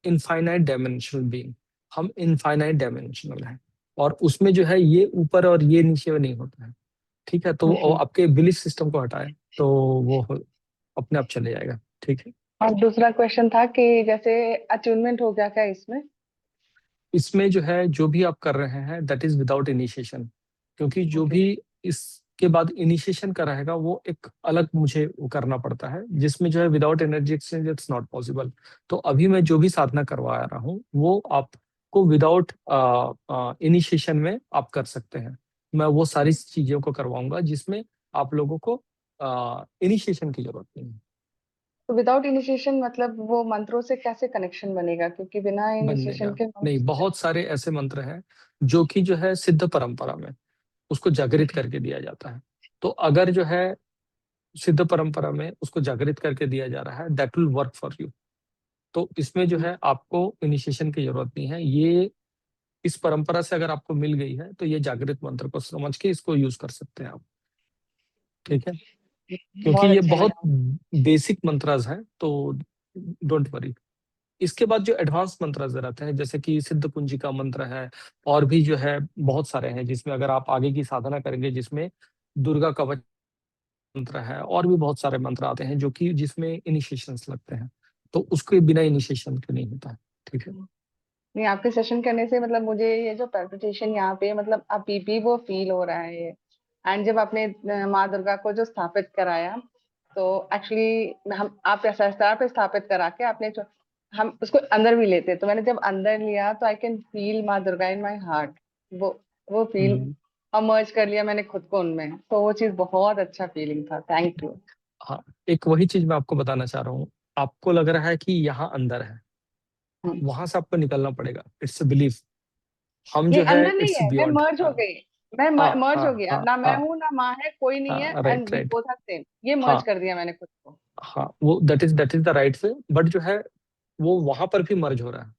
Speaker 1: infinite dimensional being. हम इनफाइनाइट डायमेंशनल हैं, और उसमें जो है ये ऊपर और ये नीचे नहीं होता है। ठीक है, तो वो आपके बिलीफ सिस्टम को हटाए तो वो अपने आप चले जाएगा। ठीक है।
Speaker 15: और दूसरा क्वेश्चन था कि जैसे अचूनमेंट हो गया क्या इसमें?
Speaker 1: इसमें जो है जो भी आप कर रहे हैं दैट इज विदाउट इनिशिएशन, क्योंकि जो भी इस के बाद इनिशिएशन का रहेगा, वो एक अलग मुझे वो करना पड़ता है, जिसमें जो है without energy exchange it's not possible. तो अभी मैं जो भी साधना करवा रहा हूँ वो आपको विदाउट इनिशिएशन में आप कर सकते हैं। मैं वो सारी चीजों को करवाऊंगा जिसमें आप लोगों को इनिशिएशन की जरूरत नहीं है।
Speaker 15: तो विदाउट इनिशिएशन मतलब वो मंत्रों से कैसे कनेक्शन बनेगा, क्योंकि बिना
Speaker 1: बन
Speaker 15: इनिशिएशन
Speaker 1: जाएगा
Speaker 15: के
Speaker 1: नहीं, बहुत सारे ऐसे मंत्र हैं जो कि जो है सिद्ध परंपरा में उसको जागृत करके दिया जाता है। तो अगर जो है सिद्ध परंपरा में उसको जागृत करके दिया जा रहा है, that will work for you. तो इसमें जो है आपको इनिशिएशन की जरूरत नहीं है। ये इस परंपरा से अगर आपको मिल गई है तो ये जागृत मंत्र को समझ के इसको यूज कर सकते हैं आप, ठीक है, क्योंकि
Speaker 15: बहुत
Speaker 1: ये
Speaker 15: अच्छा
Speaker 1: बहुत
Speaker 15: लगा।
Speaker 1: बेसिक मंत्रास हैं, तो डोंट वरी। इसके बाद जो एडवांस मंत्र रहते हैं, जैसे कि सिद्ध कुंजी का मंत्र है, और भी जो है बहुत सारे हैं जिसमें अगर आप आगे की साधना करेंगे, जिसमें दुर्गा कवच मंत्र है, और भी बहुत सारे मंत्र आते हैं जो कि जिसमें इनिशिएशंस लगते हैं, तो उसके बिना इनिशिएशन के नहीं होता है, ठीक है।
Speaker 15: नहीं, आपके सेशन करने से मतलब मुझे ये जो पैल्पिटेशन यहाँ पे मतलब अभी भी वो फील हो रहा है। एंड जब आपने माँ दुर्गा को जो स्थापित कराया, तो एक्चुअली हम आप सहस्त्रार पे स्थापित करा के आपने हम उसको अंदर भी लेते, तो मैंने जब अंदर लिया तो आई कैन फील माँ दुर्गा इन माई हार्ट। वो फील मर्ज कर लिया मैंने खुद को उनमें, तो वो चीज बहुत अच्छा फीलिंग था। Thank you.
Speaker 1: हाँ, एक वही चीज मैं आपको बताना चाह रहा हूँ। आपको लग रहा है कि यहाँ अंदर है, वहां से आपको निकलना पड़ेगा। It's a belief. हम
Speaker 15: ये
Speaker 1: जो है
Speaker 15: अंदर नहीं
Speaker 1: इट्स
Speaker 15: है, मैं
Speaker 1: बियॉन्ड।
Speaker 15: मर्ज हो गई। मैं
Speaker 1: हाँ
Speaker 15: मर्ज
Speaker 1: हाँ
Speaker 15: हो गया,
Speaker 1: हाँ
Speaker 15: ना मैं
Speaker 1: हाँ
Speaker 15: हूँ ना माँ है, कोई नहीं है,
Speaker 1: हाँ,
Speaker 15: and
Speaker 1: right
Speaker 15: we
Speaker 1: right.
Speaker 15: Both are same. ये मर्ज
Speaker 1: हाँ
Speaker 15: कर दिया मैंने खुद को।
Speaker 1: हाँ, वो that is the right way, but जो है वो वहां पर भी मर्ज हो रहा है।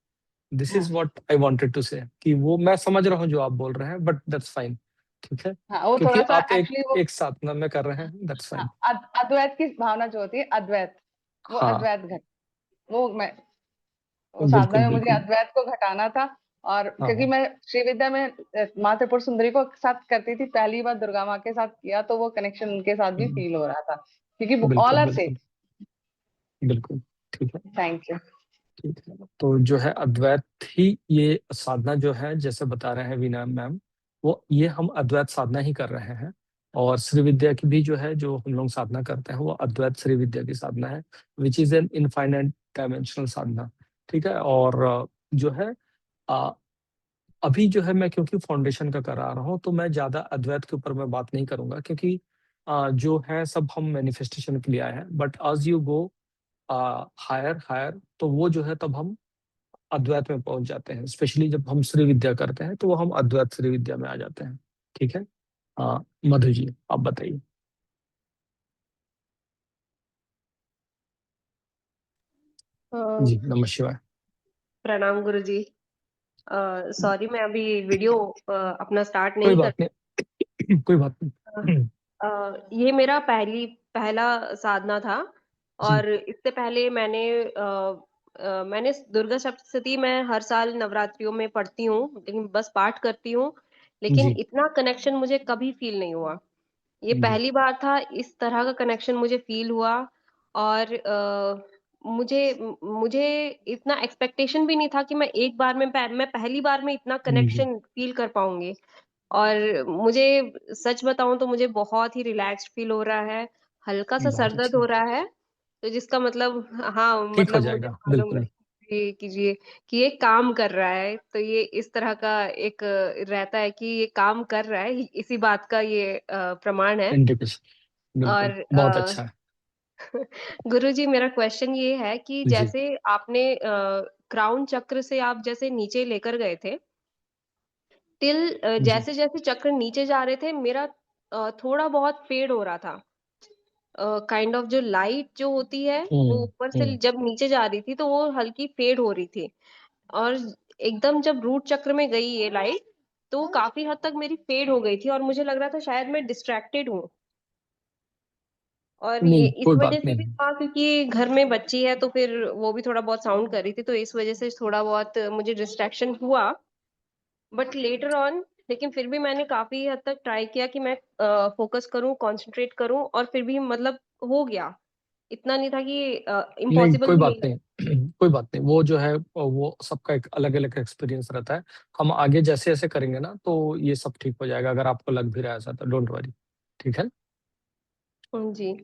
Speaker 1: This is what I wanted to say, कि वो मैं समझ रहा हूँ जो आप बोल रहे हैं, बट दैट्स फाइन, ठीक है,
Speaker 15: हाँ, वो
Speaker 1: क्योंकि
Speaker 15: थोड़ा सा
Speaker 1: आप
Speaker 15: एक्चुअली वो
Speaker 1: एक साधना में कर रहे हैं, दैट्स फाइन।
Speaker 15: अद्वैत की भावना जो होती है, अद्वैत, वो
Speaker 1: हाँ,
Speaker 15: अद्वैत घट, वो मैं वो साधना
Speaker 1: बिल्कुल
Speaker 15: में मुझे
Speaker 1: बिल्कुल।
Speaker 15: अद्वैत को घटाना था। और
Speaker 1: हाँ
Speaker 15: क्योंकि मैं श्री विद्या में माँ त्रिपुर सुंदरी को साथ करती थी, पहली बार दुर्गा माँ के साथ किया, तो वो कनेक्शन उनके साथ भी फील हो रहा था, क्योंकि ऑल
Speaker 1: बिल्कुल
Speaker 15: आर सेम।
Speaker 1: बिल्कुल बिल्कुल, ठीक है।
Speaker 15: Thank you.
Speaker 1: ठीक है, तो जो है अद्वैत ही ये साधना जो है, जैसे बता रहे हैं वीना मैम, वो ये हम अद्वैत साधना ही कर रहे हैं। और श्री विद्या की भी जो है, जो हम लोग साधना करते हैं, वो अद्वैत श्री विद्या की साधना है, which is an infinite dimensional sadhana, ठीक है। और जो है अ, अभी जो है मैं क्योंकि फाउंडेशन का करा रहा हूँ, तो मैं ज्यादा अद्वैत के ऊपर मैं बात नहीं करूंगा, क्योंकि जो है सब हम मैनिफेस्टेशन के लिए आए हैं। But as you go higher higher, तो वो जो है तब हम अद्वैत में पहुंच जाते हैं। स्पेशली जब हम श्री विद्या करते हैं तो वो हम अद्वैत श्री विद्या में आ जाते हैं, ठीक है। मधु जी आप बताइए। जी नमः शिवाय।
Speaker 16: प्रणाम गुरुजी। सॉरी मैं अभी वीडियो अपना स्टार्ट
Speaker 1: कोई
Speaker 16: नहीं कर
Speaker 1: बात नहीं कोई बात नहीं।
Speaker 16: ये मेरा पहला साधना था।
Speaker 1: जी
Speaker 16: और इससे पहले मैंने दुर्गा सप्तशती मैं हर साल नवरात्रियों में पढ़ती हूँ, लेकिन बस पाठ करती हूँ, लेकिन
Speaker 1: जी
Speaker 16: इतना कनेक्शन मुझे कभी फील नहीं हुआ। ये
Speaker 1: जी
Speaker 16: पहली बार था इस तरह का कनेक्शन मुझे फील हुआ। और मुझे मुझे इतना एक्सपेक्टेशन भी नहीं था कि मैं एक बार में मैं पहली बार में इतना
Speaker 1: जी,
Speaker 16: कनेक्शन फील कर पाऊंगी। और मुझे सच बताऊं तो मुझे बहुत ही रिलैक्स्ड फील हो रहा है। हल्का सा सर
Speaker 1: बहुत
Speaker 16: दर्द
Speaker 1: अच्छा,
Speaker 16: हो रहा है, तो जिसका मतलब हाँ,
Speaker 1: ठीक हो
Speaker 16: मतलब मुझे
Speaker 1: जाएगा
Speaker 16: मालूम है
Speaker 1: बिल्कुल।
Speaker 16: ये कीजिए कि ये काम कर रहा है, तो ये इस तरह का एक रहता है कि ये काम कर रहा है, इसी बात का ये प्रमाण है।
Speaker 1: इंडिकेशन बिल्कुल
Speaker 16: और
Speaker 1: बहुत अच्छा है।
Speaker 16: गुरुजी मेरा क्वेश्चन ये है कि
Speaker 1: जी
Speaker 16: जैसे आपने क्राउन चक्र से आप जैसे नीचे लेकर गए थे,
Speaker 1: जी।
Speaker 16: जैसे-जैसे चक्र नीचे जा रहे थे, मेरा थोड़ा बहुत फेड हो रहा था। काइंड ऑफ जो लाइट जो होती है, वो ऊपर से
Speaker 1: हम्म,
Speaker 16: जब नीचे जा रही थी, तो वो हल्की फेड हो रही थी। और एकदम जब रूट चक्र में गई ये लाइट, तो काफ़ी हद तक मेरी फेड हो गई थी और मुझे लग रहा था शायद मैं डिस्ट्रैक्टेड हूँ। और ये
Speaker 1: नहीं
Speaker 16: इस
Speaker 1: कोई
Speaker 16: वजह
Speaker 1: बात
Speaker 16: से भी
Speaker 1: नहीं।
Speaker 16: था क्योंकि घर में बच्ची है, तो फिर वो भी थोड़ा बहुत साउंड कर रही थी, तो इस वजह से थोड़ा बहुत मुझे डिस्ट्रैक्शन हुआ। बट लेटर ऑन, लेकिन फिर भी मैंने काफ़ी हद तक ट्राई किया कि मैं फ़ोकस करूँ, कॉन्संट्रेट करूँ, और फिर भी मतलब हो गया। इतना नहीं था कि
Speaker 1: नहीं
Speaker 16: इम्पॉसिबल
Speaker 1: कोई
Speaker 16: भी
Speaker 1: बात
Speaker 16: नहीं
Speaker 1: नहीं कोई बात नहीं, वो जो है वो सबका एक अलग अलग एक्सपीरियंस रहता है। हम आगे जैसे जैसे करेंगे ना, तो ये सब ठीक हो जाएगा। अगर आपको लग भी रहा है ऐसा, तो डोंट वरी, ठीक है?
Speaker 16: जी।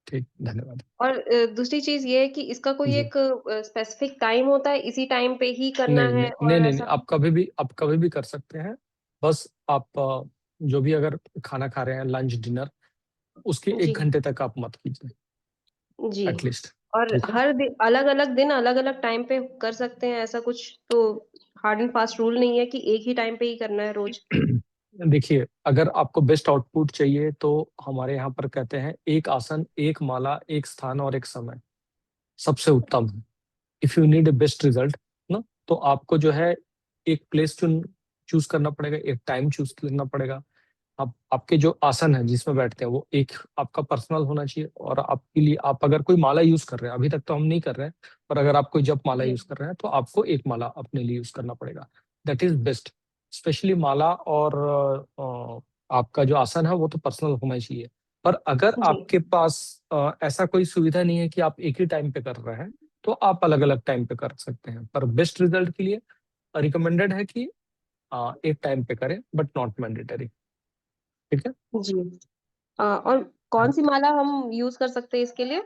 Speaker 1: ठीक, धन्यवाद।
Speaker 16: और दूसरी चीज़ ये है कि इसका कोई
Speaker 1: जी।
Speaker 16: एक स्पेसिफिक टाइम होता है, इसी टाइम पे ही करना
Speaker 1: नहीं,
Speaker 16: है
Speaker 1: नहीं,
Speaker 16: और
Speaker 1: नहीं, नहीं,
Speaker 16: ऐसा
Speaker 1: आप कभी भी कर सकते हैं। बस आप जो भी अगर खाना खा रहे हैं, लंच, डिनर, उसके 1
Speaker 16: जी,
Speaker 1: घंटे तक आप मत कीजिए
Speaker 16: जी।
Speaker 1: एटलीस्ट,
Speaker 16: और
Speaker 1: ठीक है?
Speaker 16: हर अलग-अलग दिन अलग-अलग टाइम पे कर सकते हैं, ऐसा कुछ तो हार्ड एंड फास्ट रूल नहीं है कि एक ही टाइम पे ही करना है रोज़?
Speaker 1: देखिए, अगर आपको बेस्ट आउटपुट चाहिए तो हमारे यहाँ पर कहते हैं, एक आसन, एक माला, एक स्थान और एक समय सबसे उत्तम है। If you need a best result ना, तो आपको जो है एक प्लेस चूज करना पड़ेगा, एक टाइम चूज करना पड़ेगा। आप आपके जो आसन है जिसमें बैठते हैं वो एक आपका पर्सनल होना चाहिए, और आपके लिए आप अगर कोई माला यूज कर रहे हैं, अभी तक तो हम नहीं कर रहे हैं, पर अगर आप कोई जप माला
Speaker 16: जी।
Speaker 1: यूज कर रहे हैं तो आपको एक माला अपने लिए यूज करना पड़ेगा। That is best. स्पेशली माला और आपका जो आसन है वो तो पर्सनल होना चाहिए। पर अगर
Speaker 16: जी।
Speaker 1: आपके पास ऐसा कोई सुविधा नहीं है कि आप एक ही टाइम पे कर रहे हैं, तो आप अलग अलग टाइम पे कर सकते हैं। पर बेस्ट रिजल्ट के लिए रिकमेंडेड है कि एक टाइम पे करें, बट नॉट मैंडेटरी। ठीक है?
Speaker 16: जी। और कौन-सी माला हम यूज़ कर सकते हैं इसके लिए?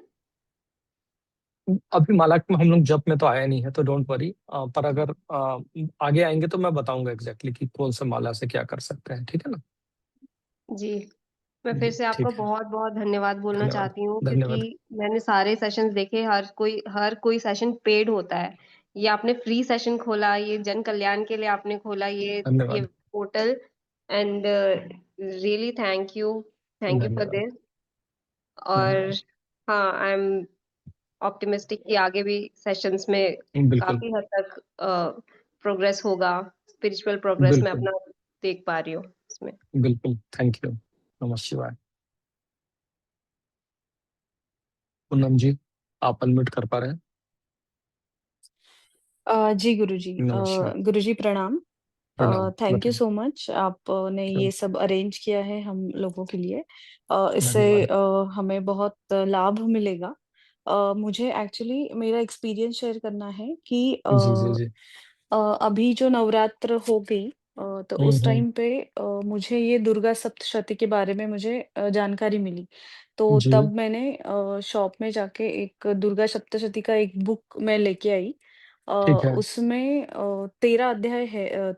Speaker 1: अभी माला में हम लोग जप में तो आया नहीं है, तो डोंट वरी। पर अगर आगे आएंगे तो मैं बताऊंगा एग्जैक्टली कि कौन से माला से क्या कर सकते हैं। ठीक है ना?
Speaker 16: जी। मैं फिर
Speaker 1: जी,
Speaker 16: से आपका
Speaker 1: ठीक है।
Speaker 16: बहुत-बहुत धन्यवाद बोलना
Speaker 1: धन्यवाद।
Speaker 16: चाहती हूँ क्योंकि
Speaker 1: धन्यवाद।
Speaker 16: मैंने सारे सेशंस देखे, हर कोई सेशन पेड होता है। ये आपने फ्री सेशन खोला, ये जन कल्याण के लिए आपने खोला ये
Speaker 1: धन्यवाद।
Speaker 16: Portal and really thank you for
Speaker 1: धन्यवाद।
Speaker 16: दिस। और
Speaker 1: धन्यवाद।
Speaker 16: हाँ, आई एम ऑप्टिमिस्टिक कि आगे भी सेशंस में
Speaker 1: बिल्कुल।
Speaker 16: काफ़ी हद तक प्रोग्रेस होगा, स्पिरिचुअल प्रोग्रेस मैं
Speaker 1: बिल्कुल।
Speaker 16: अपना देख पा रही हूँ इसमें।
Speaker 1: बिल्कुल, थैंक यू। नमः शिवाय। पूनम जी, आप अनम्यूट कर पा रहे हैं?
Speaker 17: जी गुरुजी,
Speaker 1: नमः शिवाय।
Speaker 17: गुरुजी प्रणाम।
Speaker 1: प्रणाम,
Speaker 17: थैंक यू
Speaker 1: बताइए।
Speaker 17: सो मच, आपने ये
Speaker 1: प्रणाम।
Speaker 17: सब अरेंज किया है हम लोगों के लिए। इससे
Speaker 1: धन्यवाद।
Speaker 17: हमें बहुत लाभ मिलेगा। मुझे एक्चुअली मेरा एक्सपीरियंस शेयर करना है कि
Speaker 1: जी, जी, जी।
Speaker 17: अभी जो नवरात्र हो गई, तो उस
Speaker 1: हम्म।
Speaker 17: टाइम पे मुझे ये दुर्गा सप्तशती के बारे में मुझे जानकारी मिली। तो
Speaker 1: जी।
Speaker 17: तब मैंने शॉप में जाके एक दुर्गा सप्तशती का एक बुक मैं लेके आई।
Speaker 1: ठीक है।
Speaker 17: उसमें 13 अध्याय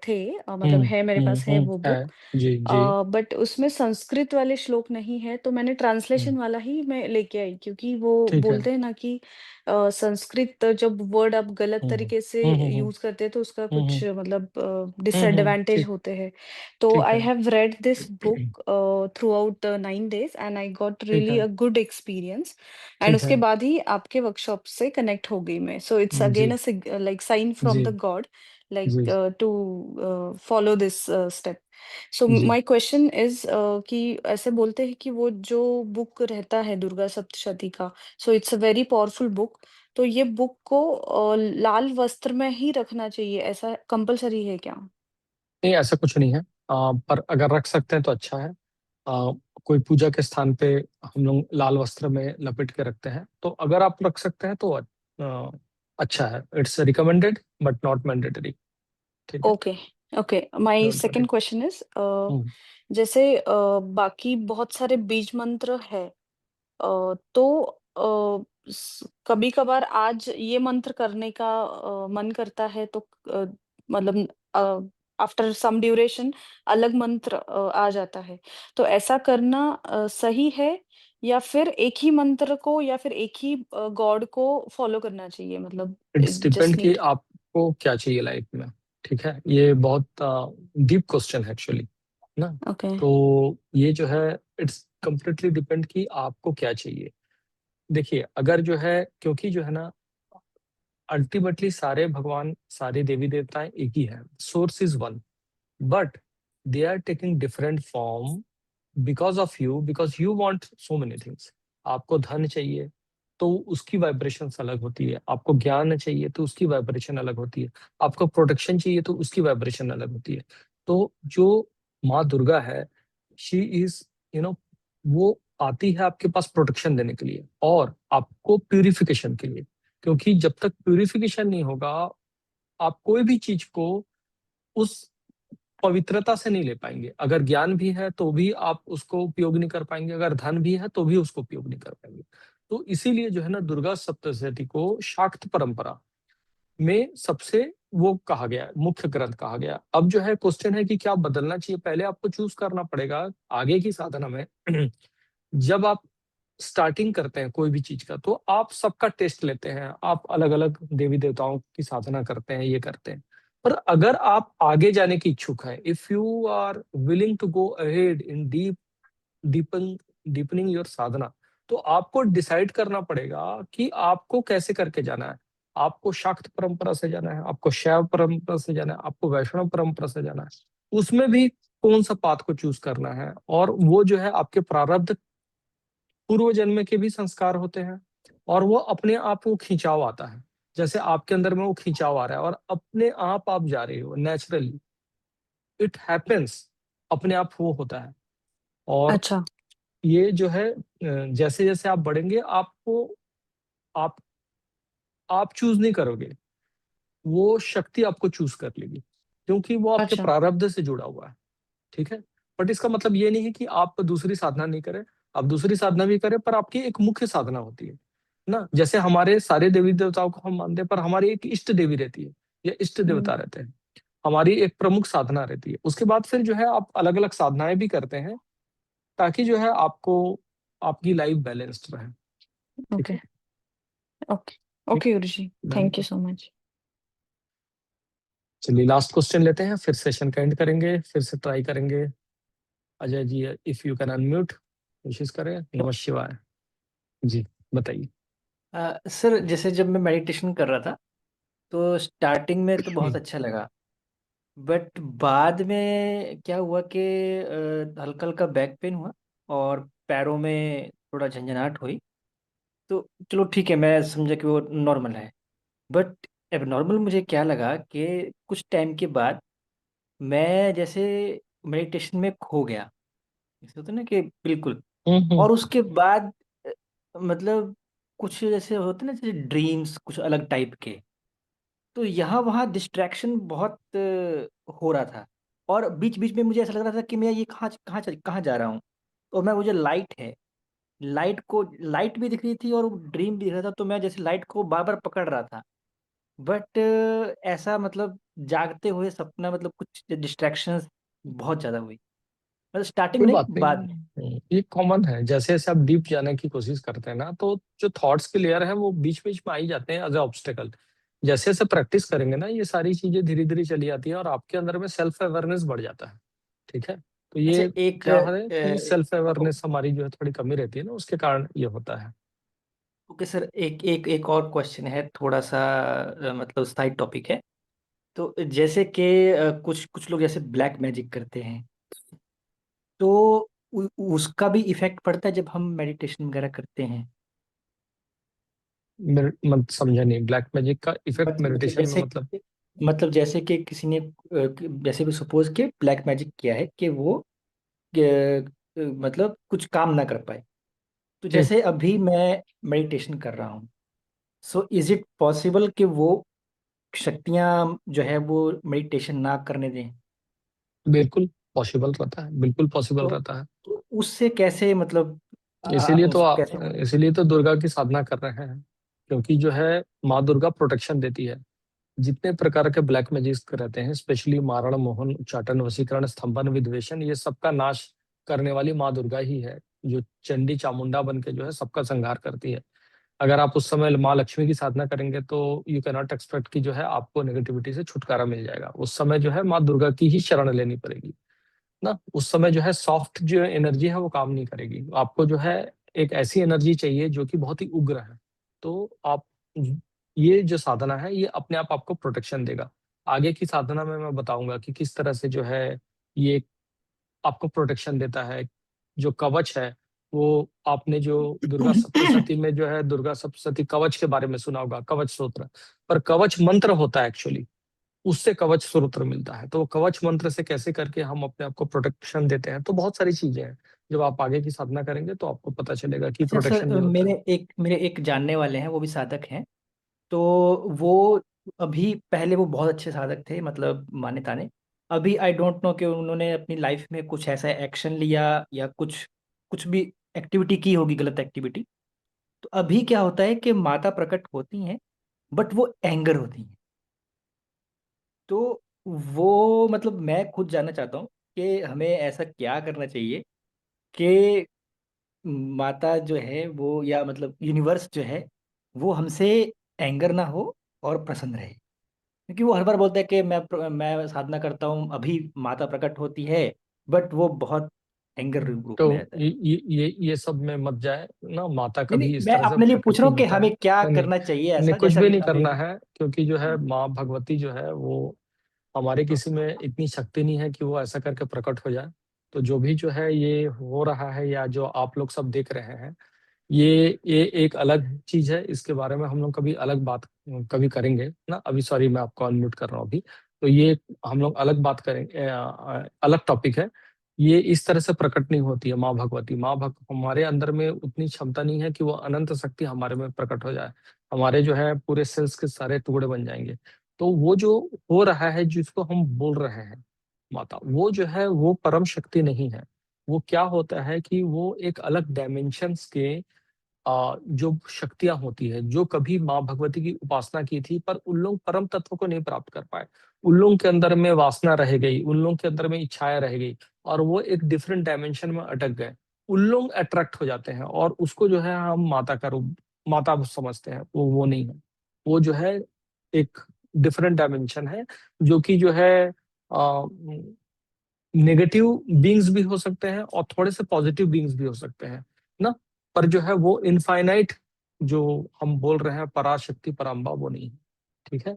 Speaker 17: थे, मतलब है, मेरे पास है वो
Speaker 1: है।
Speaker 17: बुक।
Speaker 1: Ji, ji.
Speaker 17: बट उसमें संस्कृत वाले श्लोक नहीं है, तो मैंने
Speaker 1: हम्म,
Speaker 17: ट्रांसलेशन वाला ही मैं लेके आई, क्योंकि वो
Speaker 1: ठीक है।
Speaker 17: बोलते हैं ना कि संस्कृत जब वर्ड आप गलत
Speaker 1: हम्म,
Speaker 17: तरीके से
Speaker 1: हम्म, हम्म,
Speaker 17: यूज करते हैं तो उसका
Speaker 1: हम्म,
Speaker 17: कुछ मतलब डिसएडवांटेज
Speaker 1: ठीक।
Speaker 17: होते हैं। तो
Speaker 1: ठीक
Speaker 17: आई
Speaker 1: है।
Speaker 17: Have read this book through out 9 days and I got
Speaker 1: ठीक
Speaker 17: रियली
Speaker 1: है।
Speaker 17: A good experience. एंड
Speaker 1: ठीक
Speaker 17: उसके
Speaker 1: है।
Speaker 17: बाद ही आपके वर्कशॉप से कनेक्ट हो गई मैं। सो इट्स अगेन
Speaker 1: जी,
Speaker 17: अ लाइक साइन फ्रॉम
Speaker 1: जी,
Speaker 17: द गॉड, like
Speaker 1: जी,
Speaker 17: to follow this step. So
Speaker 1: जी।
Speaker 17: my question is कि ऐसे बोलते हैं कि वो जो बुक रहता है दुर्गा सप्तशती का, so it's a very powerful book. तो ये बुक को लाल वस्त्र में ही रखना चाहिए, ऐसा कंपलसरी है क्या?
Speaker 1: नहीं, ऐसा कुछ नहीं है। पर अगर रख सकते हैं तो अच्छा है। कोई पूजा के स्थान पे हम लोग लाल वस्त्र में लपेट के रखते हैं, तो अगर आप रख सकते हैं तो अच्छा है। It's recommended but not mandatory. ठीक है?
Speaker 17: Okay, okay. My
Speaker 1: don't worry.
Speaker 17: Second question is,
Speaker 1: hmm,
Speaker 17: जैसे बाकी बहुत सारे बीज मंत्र है, तो कभी कभार आज ये मंत्र करने का मन करता है, तो मतलब आफ्टर सम ड्यूरेशन अलग मंत्र आ जाता है। तो ऐसा करना सही है, या फिर एक ही मंत्र को या फिर एक ही गॉड को फॉलो करना चाहिए, मतलब
Speaker 1: इट्स डिपेंड
Speaker 17: जस्ट
Speaker 1: कि
Speaker 17: नीड।
Speaker 1: आपको क्या चाहिए लाइफ में। ठीक है? ये बहुत डीप क्वेश्चन है एक्चुअली ना।
Speaker 17: ओके।
Speaker 1: तो ये जो है, इट्स कंप्लीटली डिपेंड कि आपको क्या चाहिए। देखिए, अगर जो है, क्योंकि जो है ना, अल्टीमेटली सारे भगवान, सारे देवी देवताएं एक ही है, source is one, but they are taking different form because you want so many things. आपको धन चाहिए तो उसकी वाइब्रेशन अलग होती है, आपको ज्ञान चाहिए तो उसकी वाइब्रेशन अलग होती है, आपको प्रोटेक्शन चाहिए तो उसकी वाइब्रेशन अलग होती है। तो जो माँ दुर्गा है, शी इज, यू नो, वो आती है आपके पास प्रोटेक्शन देने के लिए और आपको प्यूरिफिकेशन के लिए। क्योंकि जब तक प्यूरिफिकेशन नहीं होगा, आप कोई भी चीज को उस पवित्रता से नहीं ले पाएंगे। अगर ज्ञान भी है तो भी आप उसको उपयोग नहीं कर पाएंगे, अगर धन भी है तो भी उसको उपयोग नहीं कर पाएंगे। तो इसीलिए जो है ना, दुर्गा सप्तशती को शाक्त परंपरा में सबसे वो कहा गया, मुख्य ग्रंथ कहा गया। अब जो है क्वेश्चन है कि क्या बदलना चाहिए, पहले आपको चूज करना पड़ेगा आगे की साधना में। जब आप स्टार्टिंग करते हैं कोई भी चीज का, तो आप सबका टेस्ट लेते हैं, आप अलग अलग देवी देवताओं की साधना करते हैं, ये करते हैं। पर अगर आप आगे जाने की इच्छुक है, if you are willing to go ahead in deepening your sadhana, तो आपको डिसाइड करना पड़ेगा कि आपको कैसे करके जाना है। आपको शाक्त परंपरा से जाना है, आपको शैव परंपरा से जाना है, आपको वैष्णव परंपरा से जाना है, उसमें भी कौन सा पाथ को चूज करना है। और वो जो है आपके प्रारब्ध, पूर्व जन्म के भी संस्कार होते हैं, और वो अपने आप वो खिंचाव आता है। जैसे आपके अंदर में वो खिंचाव आ रहा है और अपने आप जा रहे हो, नेचुरली इट हैपेंस, अपने आप वो होता है। और
Speaker 17: अच्छा।
Speaker 1: ये जो है जैसे जैसे आप बढ़ेंगे, आपको आप चूज नहीं करोगे, वो शक्ति आपको चूज कर लेगी, क्योंकि वो आपके
Speaker 17: अच्छा।
Speaker 1: प्रारब्ध से जुड़ा हुआ है। ठीक है। बट इसका मतलब ये नहीं है कि आप दूसरी साधना नहीं करें, आप दूसरी साधना भी करें, पर आपकी एक मुख्य साधना होती है ना। जैसे हमारे सारे देवी देवताओं को हम मानते हैं, पर हमारी एक इष्ट देवी रहती है या इष्ट देवता रहते हैं, हमारी एक प्रमुख साधना रहती है। उसके बाद फिर जो है आप अलग अलग साधनाएं भी करते हैं, ताकि जो है आपको आपकी लाइफ बैलेंस्ड रहे। ठीक
Speaker 17: ओके
Speaker 1: है।
Speaker 17: ओके
Speaker 1: ठीक।
Speaker 17: Okay Guruji, thank you so much.
Speaker 1: चलिए लास्ट क्वेश्चन लेते हैं, फिर सेशन का एंड करेंगे, फिर से ट्राई करेंगे। Ajay ji, if you can unmute, कोशिश करें। नमः शिवाय जी, बताइए।
Speaker 18: सर, जैसे जब मैं मेडिटेशन कर रहा था तो स्टार्टिंग में तो बहुत अच्छा लगा, बट बाद में क्या हुआ कि हल्का हल्का बैक पेन हुआ और पैरों में थोड़ा झंझनाहट हुई। तो चलो ठीक है, मैं समझा कि वो नॉर्मल है, बट अब नॉर्मल मुझे क्या लगा कि कुछ टाइम के बाद मैं जैसे मेडिटेशन में खो गया, जैसे होता है ना कि बिल्कुल। और उसके बाद मतलब कुछ जैसे होते हैं ना, जैसे ड्रीम्स कुछ अलग टाइप के, तो यहाँ वहाँ डिस्ट्रैक्शन बहुत हो रहा था। और बीच बीच में मुझे ऐसा लग रहा था कि मैं ये कहाँ जा रहा हूँ। तो मैं, वो जो लाइट है, लाइट भी दिख रही थी और ड्रीम भी दिख रहा था, तो मैं जैसे लाइट को बार बार पकड़ रहा था। बट ऐसा मतलब जागते हुए सपना, मतलब कुछ डिस्ट्रैक्शंस बहुत ज़्यादा हुई, मतलब स्टार्टिंग
Speaker 1: कोई
Speaker 18: नहीं,
Speaker 1: बात नहीं।
Speaker 18: बाद में।
Speaker 1: ये कॉमन है, जैसे जैसे आप डीप जाने की कोशिश करते हैं ना, तो जो थॉट्स के लेयर है वो बीच बीच में आ ही जाते हैं एज ए ऑब्स्टेकल। जैसे जैसे प्रैक्टिस करेंगे ना, ये सारी चीजें धीरे धीरे चली जाती है और आपके अंदर में सेल्फ अवेयरनेस बढ़ जाता है। ठीक है। तो
Speaker 18: अच्छा,
Speaker 1: ये
Speaker 18: एक
Speaker 1: क्या है कि सेल्फ अवेयरनेस हमारी जो है थोड़ी कमी रहती है ना, उसके कारण ये होता है।
Speaker 18: ओके सर, एक एक एक और क्वेश्चन है, थोड़ा सा मतलब साइड टॉपिक है। तो जैसे कि कुछ कुछ लोग जैसे ब्लैक मैजिक करते हैं, तो उसका भी इफेक्ट पड़ता है जब हम मेडिटेशन वगैरह करते हैं।
Speaker 1: मत समझा नहीं, ब्लैक मैजिक का इफेक्ट
Speaker 18: मतलब
Speaker 1: मेडिटेशन में
Speaker 18: जैसे
Speaker 1: मतलब?
Speaker 18: मतलब जैसे कि किसी ने जैसे भी सपोज कि ब्लैक मैजिक किया है कि वो मतलब कुछ काम ना कर पाए। तो जैसे अभी मैं मेडिटेशन कर रहा हूँ, सो इज इट पॉसिबल कि वो शक्तियाँ जो है वो मेडिटेशन ना करने दें?
Speaker 1: बिल्कुल पॉसिबल रहता है, बिल्कुल पॉसिबल
Speaker 18: तो,
Speaker 1: रहता है।
Speaker 18: तो उससे कैसे मतलब
Speaker 1: इसीलिए तो
Speaker 18: उसको कैसे?
Speaker 1: इसीलिए तो दुर्गा की साधना कर रहे हैं, क्योंकि जो है माँ दुर्गा प्रोटेक्शन देती है। जितने प्रकार के ब्लैक मैजिक रहते हैं, स्पेशली मारण, मोहन, उच्चाटन, वशीकरण, स्तंभन, विद्वेषण, ये सबका नाश करने वाली माँ दुर्गा ही है, जो चंडी चामुंडा बन के जो है सबका संहार करती है। अगर आप उस समय माँ लक्ष्मी की साधना करेंगे तो यू कैन नॉट एक्सपेक्ट कि जो है आपको नेगेटिविटी से छुटकारा मिल जाएगा। उस समय जो है माँ दुर्गा की ही शरण लेनी पड़ेगी ना। उस समय जो है सॉफ्ट जो एनर्जी है वो काम नहीं करेगी, आपको जो है एक ऐसी एनर्जी चाहिए जो कि बहुत ही उग्र है। तो आप, ये जो साधना है ये अपने आप आपको प्रोटेक्शन देगा। आगे की साधना में मैं बताऊंगा कि किस तरह से जो है ये आपको प्रोटेक्शन देता है। जो कवच है, वो आपने जो दुर्गा सप्तशती में जो है दुर्गा सप्तशती कवच के बारे में सुना होगा, कवच सूत्र। पर कवच मंत्र होता है एक्चुअली, उससे कवच सूत्र मिलता है। तो कवच मंत्र से कैसे करके हम अपने आप को प्रोटेक्शन देते हैं, तो बहुत सारी चीजें हैं। जब आप आगे की साधना करेंगे तो आपको पता चलेगा कि
Speaker 18: अच्छा
Speaker 1: प्रोटेक्शन
Speaker 18: सर,
Speaker 1: भी होता है।
Speaker 18: मेरे एक जानने वाले हैं, वो भी साधक हैं। तो वो अभी, पहले वो बहुत अच्छे साधक थे, मतलब माने ताने। अभी आई डोंट नो कि उन्होंने अपनी लाइफ में कुछ ऐसा एक्शन लिया या कुछ कुछ भी एक्टिविटी की होगी, गलत एक्टिविटी। तो अभी क्या होता है कि माता प्रकट होती हैं बट वो एंगर होती हैं। तो वो मतलब मैं खुद जानना चाहता हूँ कि हमें ऐसा क्या करना चाहिए कि माता जो है वो, या मतलब यूनिवर्स जो है वो हमसे एंगर ना हो और प्रसन्न रहे। क्योंकि वो हर बार बोलता है कि मैं साधना करता हूँ, अभी माता प्रकट होती है, बट वो बहुत एंगर रूप
Speaker 1: तो
Speaker 18: में रहता है।
Speaker 1: ये सब में मत जाए ना, माता
Speaker 18: नहीं
Speaker 1: कभी
Speaker 18: नहीं,
Speaker 1: इस
Speaker 18: मैं
Speaker 1: तरह से
Speaker 18: अपने लिए पूछ
Speaker 1: प्रकट
Speaker 18: रहा
Speaker 1: नहीं
Speaker 18: हूँ कि
Speaker 1: होता है।
Speaker 18: हमें क्या
Speaker 1: नहीं नहीं
Speaker 18: करना चाहिए
Speaker 1: नहीं,
Speaker 18: ऐसा,
Speaker 1: कुछ
Speaker 18: जैसे
Speaker 1: भी
Speaker 18: अभी
Speaker 1: नहीं
Speaker 18: अभी।
Speaker 1: करना है, क्योंकि जो है माँ भगवती जो है वो हमारे किसी में इतनी शक्ति नहीं है कि वो ऐसा करके प्रकट हो जाए। तो जो भी जो है ये हो रहा है या जो आप लोग सब देख रहे हैं, ये एक अलग चीज है। इसके बारे में हम लोग कभी अलग बात कभी करेंगे ना। अभी सॉरी, मैं आपको अनम्यूट कर रहा हूँ अभी। तो ये हम लोग अलग बात करेंगे, अलग टॉपिक है। ये इस तरह से प्रकट नहीं होती है माँ भगवती। हमारे अंदर में उतनी क्षमता नहीं है कि वो अनंत शक्ति हमारे में प्रकट हो जाए। हमारे जो है पूरे सेल्स के सारे टुकड़े बन जाएंगे। तो वो जो हो रहा है, जिसको हम बोल रहे हैं माता, वो जो है वो परम शक्ति नहीं है। वो क्या होता है कि वो एक अलग डायमेंशंस के जो शक्तियां होती है, जो कभी माँ भगवती की उपासना की थी, पर उन लोग परम तत्व को नहीं प्राप्त कर पाए। उन लोगों के अंदर में वासना रह गई, उन लोगों के अंदर में इच्छाएं रह गई, और वो एक डिफरेंट डायमेंशन में अटक गए। उन लोग अट्रैक्ट हो जाते हैं, और उसको जो है हम माता का रूप, माता समझते हैं। वो नहीं है। वो जो है एक डिफरेंट डायमेंशन है, जो कि जो है नेगेटिव बीइंग्स भी हो सकते हैं और थोड़े से पॉजिटिव बीइंग्स भी हो सकते हैं ना। पर जो है वो इनफाइनाइट जो हम बोल रहे हैं पराशक्ति पराम्बा, वो नहीं है। ठीक है।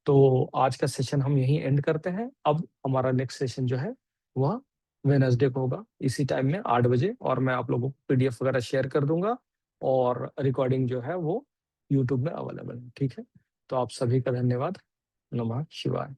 Speaker 1: तो आज का सेशन हम यहीं एंड करते हैं। अब हमारा नेक्स्ट सेशन जो है वह वेनसडे को होगा, इसी टाइम में 8 बजे, और मैं आप लोगों को पीडीएफ वगैरह शेयर कर दूंगा, और रिकॉर्डिंग जो है वो यूट्यूब में अवेलेबल है। ठीक है। तो आप सभी का धन्यवाद। नमः शिवाय।